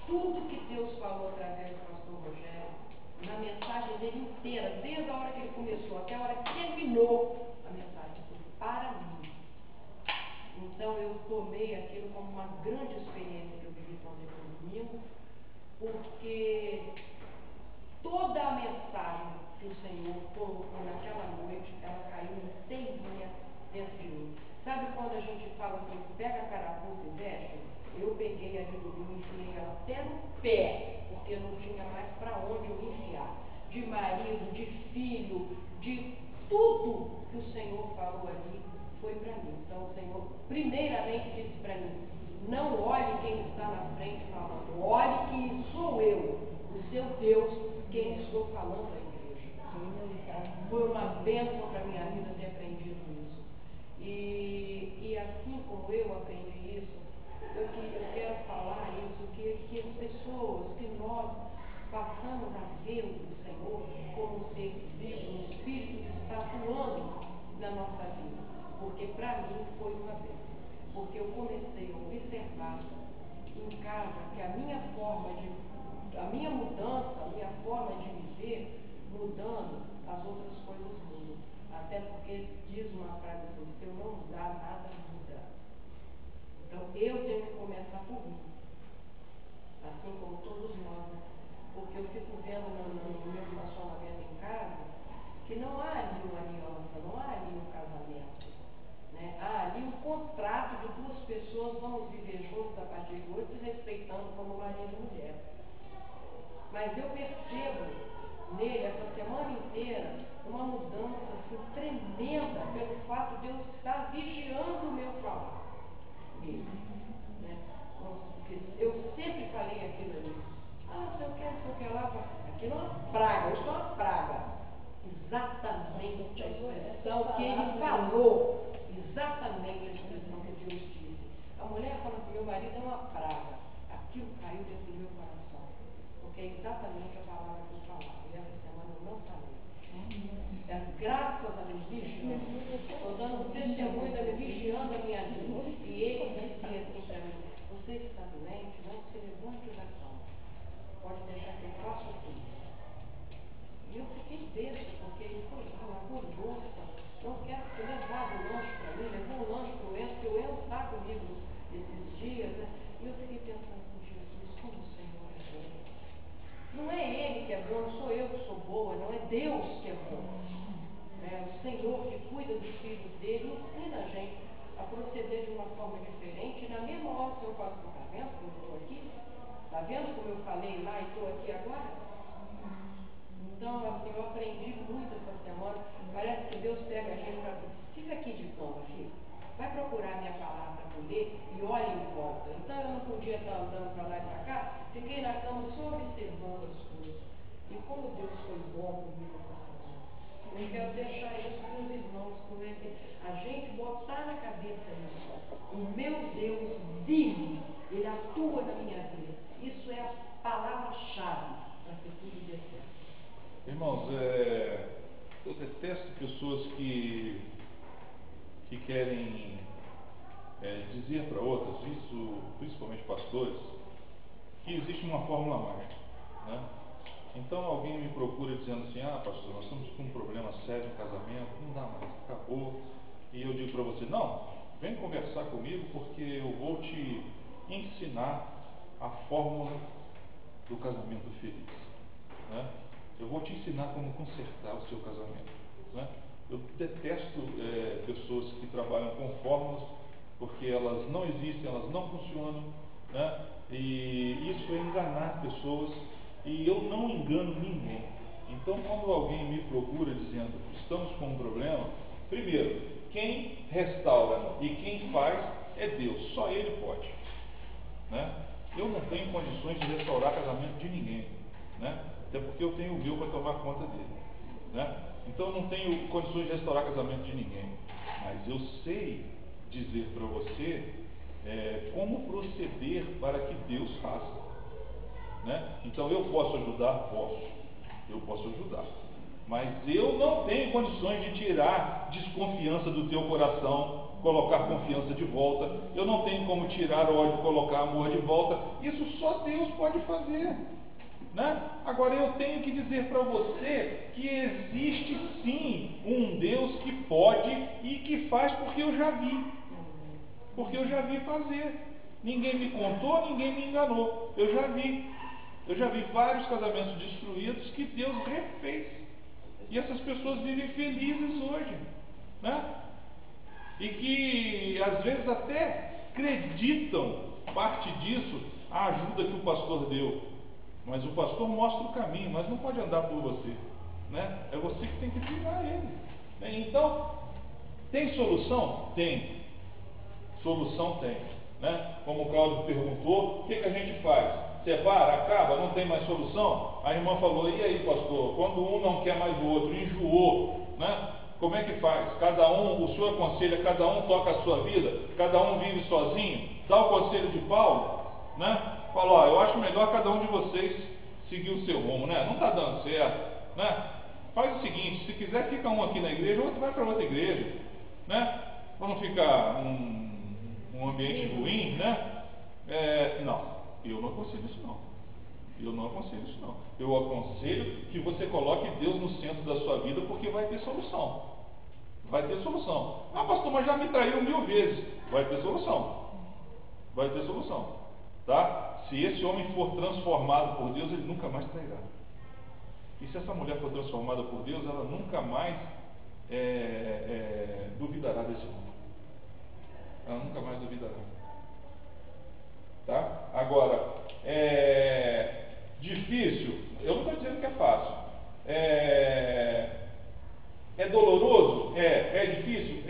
Tudo que Deus falou através do pastor Rogério, na mensagem dele inteira, desde a hora que ele começou até a hora que terminou a mensagem, foi para mim. Então eu tomei aquilo como uma grande experiência que eu vivi com ele no domingo, porque toda a mensagem que o Senhor colocou naquela noite, ela caiu inteirinha dentro de mim. Sabe quando a gente fala assim, pega a carapuça e veste? Eu peguei a de domingo e enfiei ela até no pé, porque não tinha mais para onde eu enfiar. De marido, de filho, de tudo que o Senhor falou ali, foi para mim. Então o Senhor primeiramente disse para mim, não olhe quem está na frente falando, olhe que sou eu, o seu Deus, quem estou falando à igreja. Foi uma bênção para a minha vida ter aprendido isso. E assim como eu aprendi isso, eu quero falar isso, que as pessoas, que nós passamos a ver o Senhor como um ser vivo, um Espírito que está atuando na nossa vida. Porque para mim foi uma vez. Porque eu comecei a observar em casa que a minha mudança, a minha forma de viver, mudando, as outras coisas mudam. Até porque diz uma frase assim, se eu não mudar, nada muda. Então eu tenho que começar por mim. Assim como todos nós, né? Porque eu fico vendo no meu relacionamento em casa, que não há ali uma aliança, não há ali um casamento. Né? Há ali um contrato de duas pessoas, vamos viver juntos a partir de hoje, se respeitando como marido e mulher. Mas eu percebo nele, essa semana inteira, uma mudança assim, tremenda pelo fato de eu estar vigiando o meu falar dele. Né? Porque eu sempre falei aquilo ali. Ah, se eu quero lá, aquilo é uma praga, isso é uma praga. Exatamente a expressão que ele falou. Exatamente a expressão que Deus disse. A mulher falando que meu marido é uma praga. Aquilo caiu dentro do meu coração. Porque é exatamente a palavra que eu falava. E essa semana eu não falei. Graças a Deus, vigiando. Estou dando um testemunho da minha vigiando a minha vida. E ele dizia assim para mim: você está doente, não se levante da cama. Pode deixar que eu faça tudo. E eu fiquei besta, porque ele foi lá, orgulhoso, não quero que levar o lanche para mim, levou o lanche para o Enzo, porque o Enzo está comigo esses dias, né? E eu fiquei pensando com Jesus, como o Senhor é bom. Não é ele que é bom, não sou eu que sou boa, não é Deus que é bom. É o Senhor que cuida dos filhos dele, ensina a gente a proceder de uma forma diferente. E na mesma hora que eu faço o casamento, que eu estou aqui, está vendo como eu falei lá e estou aqui agora? Então, assim, eu aprendi muito essa semana. Parece que Deus pega a gente e fala assim: fica aqui de cama, filho. Vai procurar minha palavra para ler e olha em volta. Então, eu não podia estar andando para lá e para cá. Fiquei na cama só observando as coisas. E como Deus foi bom comigo essa semana. Eu quero deixar isso para os irmãos, como é que a gente botar na cabeça isso. O meu Deus vive, Ele atua na minha vida. Isso é a palavra-chave para que tudo dê certo. Irmãos, eu detesto pessoas que querem dizer para outras, isso principalmente pastores, que existe uma fórmula mágica, né? Então alguém me procura dizendo assim: ah, pastor, nós estamos com um problema sério no casamento, não dá mais, acabou. E eu digo para você: não, vem conversar comigo, porque eu vou te ensinar a fórmula do casamento feliz, né? Eu vou te ensinar como consertar o seu casamento, né? Eu detesto pessoas que trabalham com fórmulas, porque elas não existem, elas não funcionam, né? E isso é enganar pessoas, e eu não engano ninguém. Então, quando alguém me procura dizendo que estamos com um problema, primeiro, quem restaura e quem faz é Deus, só Ele pode, né? Eu não tenho condições de restaurar casamento de ninguém, né? Até porque eu tenho o meu para tomar conta dele, né? Então eu não tenho condições de restaurar casamento de ninguém, mas eu sei dizer para você como proceder para que Deus faça, né? Então eu posso ajudar? Eu posso ajudar, mas eu não tenho condições de tirar desconfiança do teu coração, colocar confiança de volta. Eu não tenho como tirar ódio, colocar amor de volta. Isso só Deus pode fazer, né? Agora eu tenho que dizer para você que existe sim um Deus que pode e que faz, porque eu já vi fazer. Ninguém me contou, ninguém me enganou, eu já vi vários casamentos destruídos que Deus refez, e essas pessoas vivem felizes hoje, né? E que às vezes até acreditam parte disso a ajuda que o pastor deu. Mas o pastor mostra o caminho, mas não pode andar por você, né? É você que tem que trilhar ele, né? Então, tem solução? Tem. Solução tem, né? Como o Cláudio perguntou, o que a gente faz? Separa, acaba, não tem mais solução? A irmã falou: e aí, pastor, quando um não quer mais o outro, enjoou, né? Como é que faz? Cada um, o senhor aconselha, cada um toca a sua vida, cada um vive sozinho, dá o conselho de Paulo, né? Fala: ó, eu acho melhor cada um de vocês seguir o seu rumo, né? Não está dando certo, né? Faz o seguinte: se quiser, fica um aqui na igreja, o outro vai para outra igreja, né? Para não ficar um ambiente ruim, né? Não, eu não aconselho isso não. Eu aconselho que você coloque Deus no centro da sua vida, porque vai ter solução. Ah, pastor, mas já me traiu 1000 vezes. Vai ter solução, tá? Se esse homem for transformado por Deus, ele nunca mais trairá. E se essa mulher for transformada por Deus, ela nunca mais duvidará desse homem. Ela nunca mais duvidará. Tá? Agora, Difícil? Eu não estou dizendo que é fácil. É doloroso? É difícil?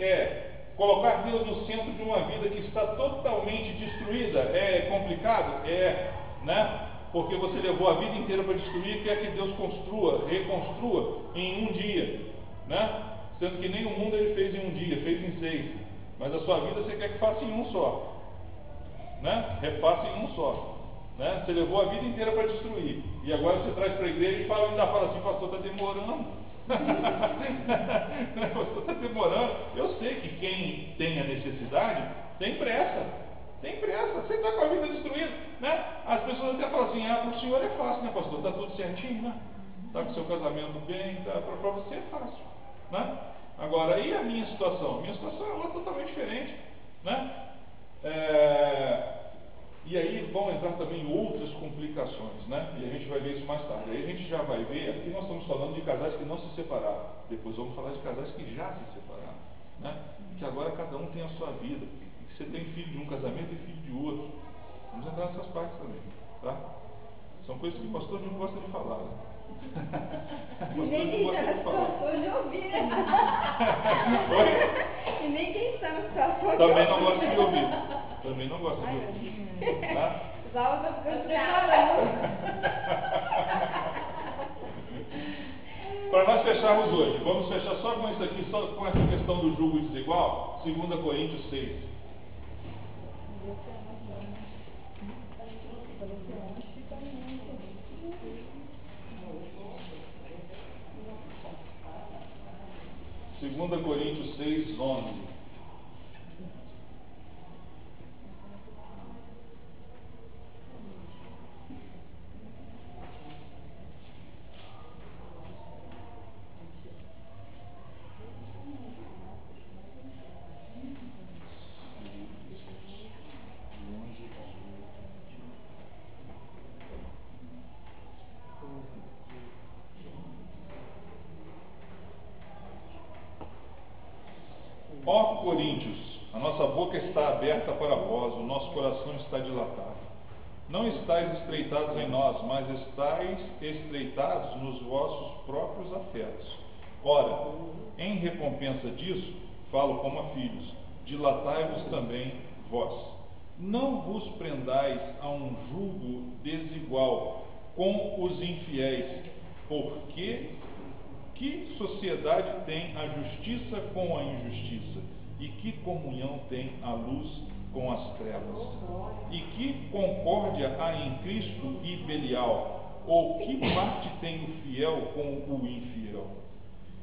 Colocar Deus no centro de uma vida que está totalmente destruída é complicado? Né? Porque você levou a vida inteira para destruir e quer que Deus construa, reconstrua em um dia, né? Sendo que nem o mundo ele fez em um dia, fez em 6. Mas a sua vida você quer que faça em um só, né? Refaça em um só, né? Você levou a vida inteira para destruir e agora você traz para a igreja e ainda fala assim: pastor, está demorando. Pastor, está demorando. Eu sei que quem tem a necessidade tem pressa. Tem pressa, você está com a vida destruída, né? As pessoas até falam assim: para o senhor é fácil, né, pastor? Está tudo certinho, né? Está com o seu casamento bem, para você é fácil, né? Agora, e a minha situação? Minha situação é outra, totalmente diferente, né? E aí vão entrar também outras complicações, né? E a gente vai ver isso mais tarde. Aí a gente já vai ver, aqui nós estamos falando de casais que não se separaram. Depois vamos falar de casais que já se separaram, né? Que agora cada um tem a sua vida. Você tem filho de um casamento e filho de outro. Vamos entrar nessas partes também, tá? São coisas que o pastor não gosta de falar, né? E nem quem está na situação de ouvir. E nem quem está na situação de também não gosta de ouvir. Também não gosta de ouvir. Tá? Os alunos estão ficando preparando. Para nós fecharmos hoje, vamos fechar só com isso aqui, só com essa questão do julgo desigual, 2 Coríntios 6. Segunda Coríntios 6, 11. Ó Coríntios, a nossa boca está aberta para vós, o nosso coração está dilatado. Não estáis estreitados em nós, mas estáis estreitados nos vossos próprios afetos. Ora, em recompensa disso, falo como a filhos, dilatai-vos também vós. Não vos prendais a um jugo desigual com os infiéis, porque que sociedade tem a justiça com a injustiça? E que comunhão tem a luz com as trevas? E que concórdia há em Cristo e Belial? Ou que parte tem o fiel com o infiel?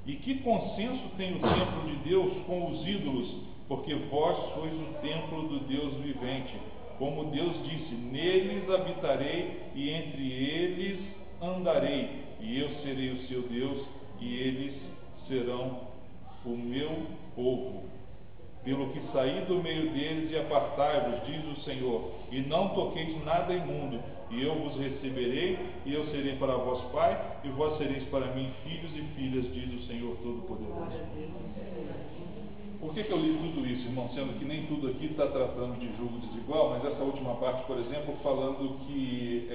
E que consenso tem o templo de Deus com os ídolos? Porque vós sois o templo do Deus vivente. Como Deus disse: neles habitarei e entre eles andarei, e eu serei o seu Deus e eles serão o meu povo. Pelo que saí do meio deles e apartai-vos, diz o Senhor, e não toqueis nada imundo, e eu vos receberei, e eu serei para vós pai, e vós sereis para mim filhos e filhas, diz o Senhor Todo-Poderoso. Por que eu li tudo isso, irmão? Sendo que nem tudo aqui está tratando de julgo desigual, mas essa última parte, por exemplo, falando que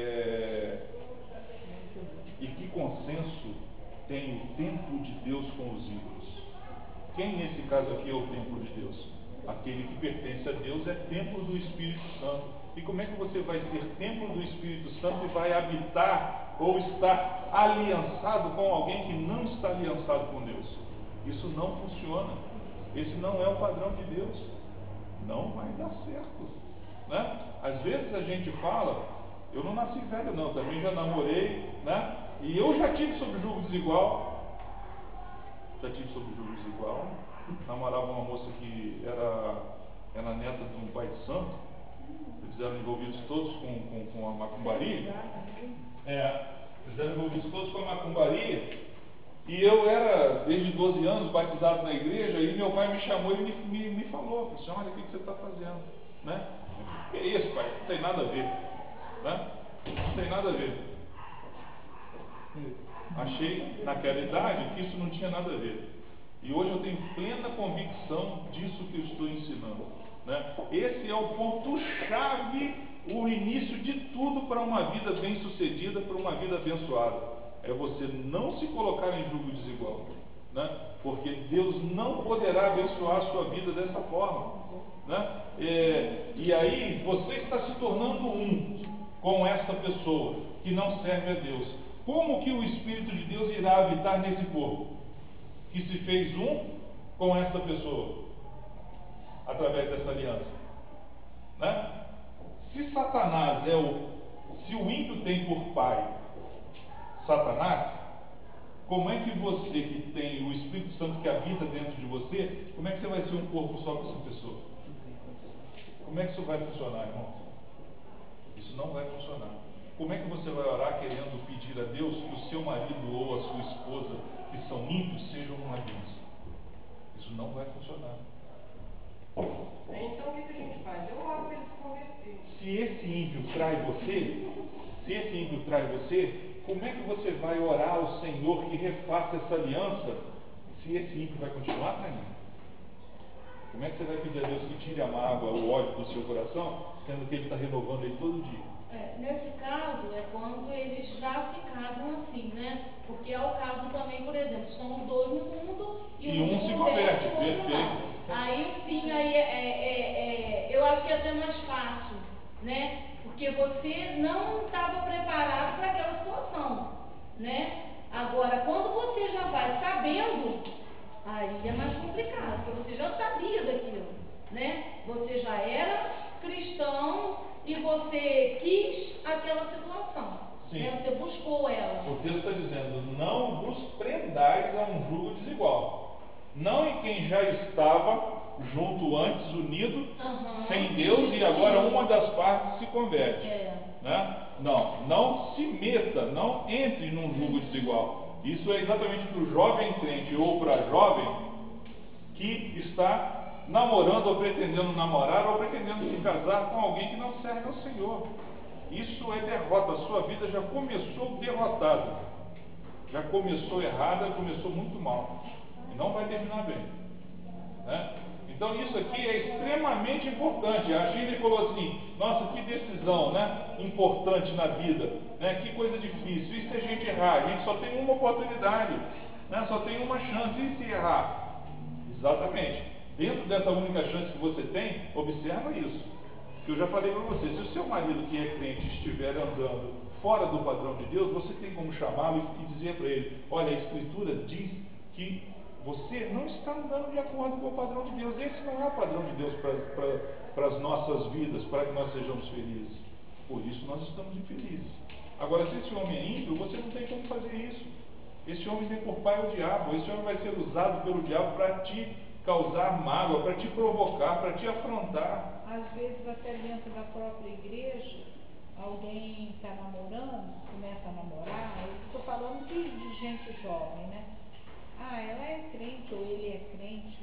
e que consenso tem o templo de Deus com os ídolos. Quem nesse caso aqui é o templo de Deus? Aquele que pertence a Deus é templo do Espírito Santo. E como é que você vai ser templo do Espírito Santo e vai habitar ou estar aliançado com alguém que não está aliançado com Deus? Isso não funciona. Esse não é o padrão de Deus. Não vai dar certo, né? Às vezes a gente fala: eu não nasci velho não, também já namorei, né? E eu já tive sobre julgo desigual. Namorava uma moça que era neta de um pai de santo. Eles eram envolvidos todos com a macumbaria. Eles eram envolvidos todos com a macumbaria. E eu era, desde 12 anos, batizado na igreja. E meu pai me chamou e me falou assim: olha, o que você está fazendo, né? Que é isso, pai? Não tem nada a ver, né? Não tem nada a ver. Achei naquela idade que isso não tinha nada a ver. E hoje eu tenho plena convicção disso que eu estou ensinando, né? Esse é o ponto-chave o início de tudo para uma vida bem-sucedida, para uma vida abençoada. É você não se colocar em julgo desigual, né? Porque Deus não poderá abençoar a sua vida dessa forma, né? E aí você está se tornando um com essa pessoa que não serve a Deus. Como que o Espírito de Deus irá habitar nesse corpo que se fez um com essa pessoa através dessa aliança, né? Se Satanás se o ímpio tem por pai Satanás, como é que você que tem o Espírito Santo que habita dentro de você, como é que você vai ser um corpo só com essa pessoa? Como é que isso vai funcionar, irmão? Isso não vai funcionar. Como é que você vai orar querendo pedir a Deus que o seu marido ou a sua esposa, que são ímpios, sejam uma bênção? Isso não vai funcionar. Então o que a gente faz? Eu oro para ele se converter. Se esse ímpio trai você, como é que você vai orar ao Senhor que refaça essa aliança se esse ímpio vai continuar traindo? Como é que você vai pedir a Deus que tire a mágoa, o ódio do seu coração, sendo que Ele está renovando ele todo dia? Nesse caso, é quando eles já se casam assim, né? Porque é o caso também, por exemplo, somos dois no mundo e um se converte, perfeito. Aí sim, eu acho que é até mais fácil, né? Porque você não estava preparado para aquela situação, né? Agora, quando você já vai sabendo, aí é mais complicado, porque você já sabia daquilo, né? Você já era cristão e você quis aquela situação, né? Você buscou ela. O texto está dizendo, não vos prendais a um jugo desigual. Não em quem já estava junto antes, unido, sem Deus, e agora uma das partes se converte. Né? Não se meta, não entre num jugo desigual. Isso é exatamente para o jovem crente ou para a jovem que está namorando ou pretendendo namorar ou pretendendo se casar com alguém que não serve ao Senhor. Isso é derrota. A sua vida já começou derrotada, já começou errada, começou muito mal e não vai terminar bem, né? Então isso aqui é extremamente importante. A Shirley falou assim, nossa, que decisão, né? Importante na vida, né? Que coisa difícil. E se a gente errar? A gente só tem uma oportunidade, né? Só tem uma chance. E se errar? Exatamente. Dentro dessa única chance que você tem, observa isso. Que eu já falei para você, se o seu marido que é crente estiver andando fora do padrão de Deus, você tem como chamá-lo e dizer para ele, olha, a Escritura diz que você não está andando de acordo com o padrão de Deus. Esse não é o padrão de Deus para as nossas vidas, para que nós sejamos felizes. Por isso nós estamos infelizes. Agora, se esse homem é ímpio, você não tem como fazer isso. Esse homem tem por pai o diabo. Esse homem vai ser usado pelo diabo para te causar mágoa, para te provocar, para te afrontar. Às vezes até dentro da própria igreja, alguém está namorando, começa a namorar, eu estou falando de gente jovem, né? Ela é crente ou ele é crente,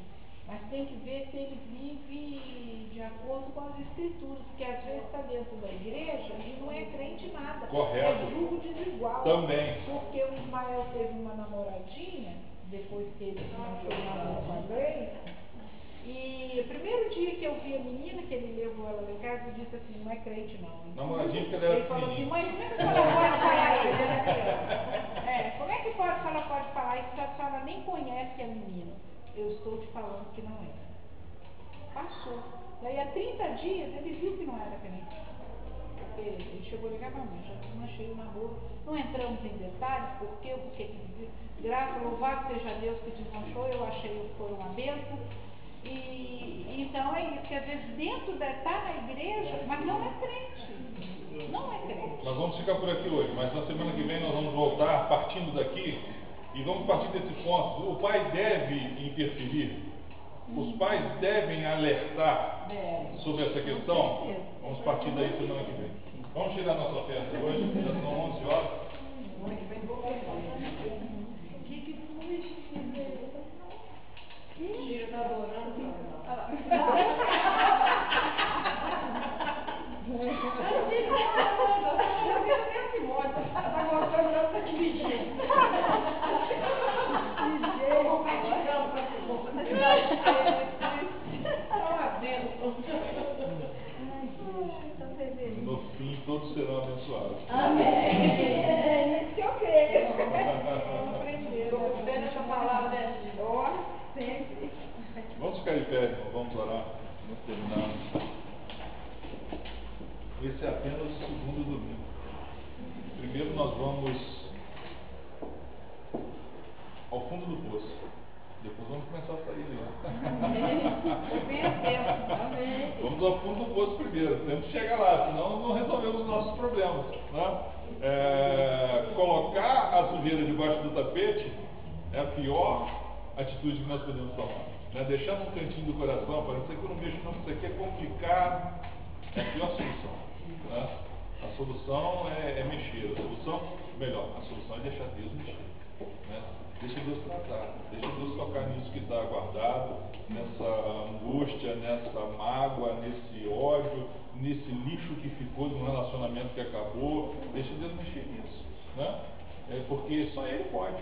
mas tem que ver se ele vive de acordo com as escrituras, porque às vezes está dentro da igreja e não é crente nada. Correto. É julgo desigual. Também. Porque o Ismael teve uma namoradinha, depois que ele começou a namorar com a Grace, e o primeiro dia que eu vi a menina, que ele levou ela em casa, eu disse assim, não é crente não. Namoradinha porque ela era Ele falou assim, pequenininha. mãe, como é que a senhora pode falar isso? Como é que a senhora pode falar isso se a senhora nem conhece a menina? Eu estou te falando que não é. Passou. Daí há 30 dias ele viu que não era crente. Porque ele chegou a ligar para mim, já desmanchei na rua. Não entramos em detalhes, porque graças, louvado seja Deus que desmanchou, eu achei que foi uma bênção. E então é isso, que às vezes dentro está na igreja, mas não é crente. Não é crente. Nós vamos ficar por aqui hoje, mas na semana que vem nós vamos voltar partindo daqui e vamos partir desse ponto. O pai deve interferir, os pais devem alertar sobre essa questão. Vamos partir daí semana que vem. Vamos tirar nossa festa hoje, já são 11 horas. Tira, tá adorando. Tá gostando não tá dividindo. Eu vou praticando pra que você tá uma bênção. pé, irmão. Vamos orar. Vamos terminar. Esse é apenas o segundo domingo. Primeiro nós vamos ao fundo do poço. Depois vamos começar a sair ali. Vamos ao fundo do poço primeiro. Temos que chegar lá, senão não resolvemos os nossos problemas. Né? Colocar a sujeira debaixo do tapete é a pior atitude que nós podemos tomar. Né? Deixar no cantinho do coração, para não ser que eu não mexo, não, isso aqui é complicado, é a pior solução. Né? A solução é mexer, a solução é deixar Deus mexer. Né? Deixa Deus tratar, deixa Deus tocar nisso que está guardado, nessa angústia, nessa mágoa, nesse ódio, nesse lixo que ficou de um relacionamento que acabou. Deixa Deus mexer nisso. Né? Porque só Ele pode.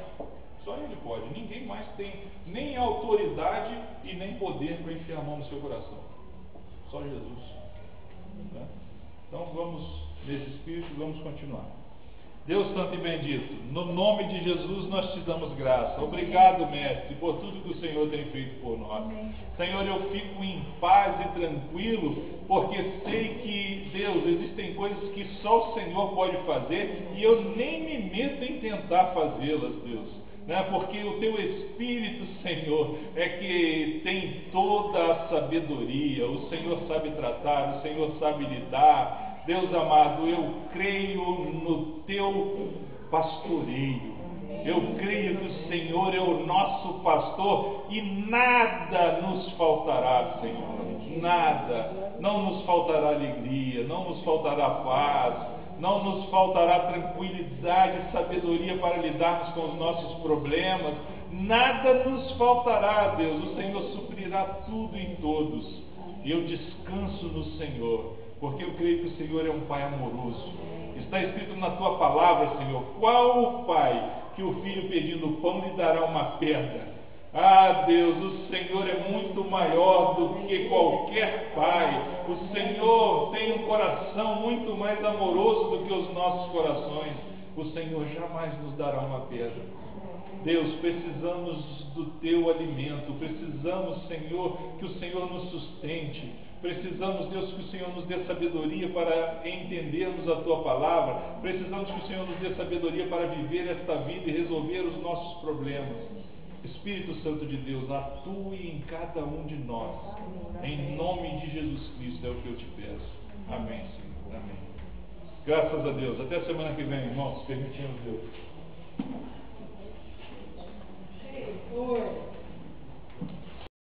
Só Ele pode. Ninguém mais tem nem autoridade e nem poder para enfiar a mão no seu coração. Só Jesus. Né? Então vamos, nesse espírito, vamos continuar. Deus santo e bendito, no nome de Jesus nós te damos graça. Obrigado, Mestre, por tudo que o Senhor tem feito por nós. Senhor, eu fico em paz e tranquilo, porque sei que, Deus, existem coisas que só o Senhor pode fazer e eu nem me meto em tentar fazê-las, Deus. Né? Porque o teu Espírito, Senhor, é que tem toda a sabedoria. O Senhor sabe tratar, o Senhor sabe lidar. Deus amado, eu creio no teu pastoreio. Eu creio que o Senhor é o nosso pastor e nada nos faltará, Senhor. Nada. Não nos faltará alegria, não nos faltará paz, não nos faltará tranquilidade e sabedoria para lidarmos com os nossos problemas. Nada nos faltará, Deus. O Senhor suprirá tudo em todos. E eu descanso no Senhor, porque eu creio que o Senhor é um Pai amoroso. Está escrito na tua palavra, Senhor, qual o pai que o filho pedindo pão lhe dará uma pedra? Ah, Deus, o Senhor é muito maior do que qualquer pai. O Senhor tem um coração muito mais amoroso do que os nossos corações. O Senhor jamais nos dará uma pedra. Deus, precisamos do teu alimento, precisamos, Senhor, que o Senhor nos sustente. Precisamos, Deus, que o Senhor nos dê sabedoria para entendermos a tua palavra. Precisamos que o Senhor nos dê sabedoria para viver esta vida e resolver os nossos problemas. Espírito Santo de Deus, atue em cada um de nós. Em nome de Jesus Cristo é o que eu te peço. Amém, Senhor. Amém. Graças a Deus. Até a semana que vem, irmãos, permitindo Deus. Oi.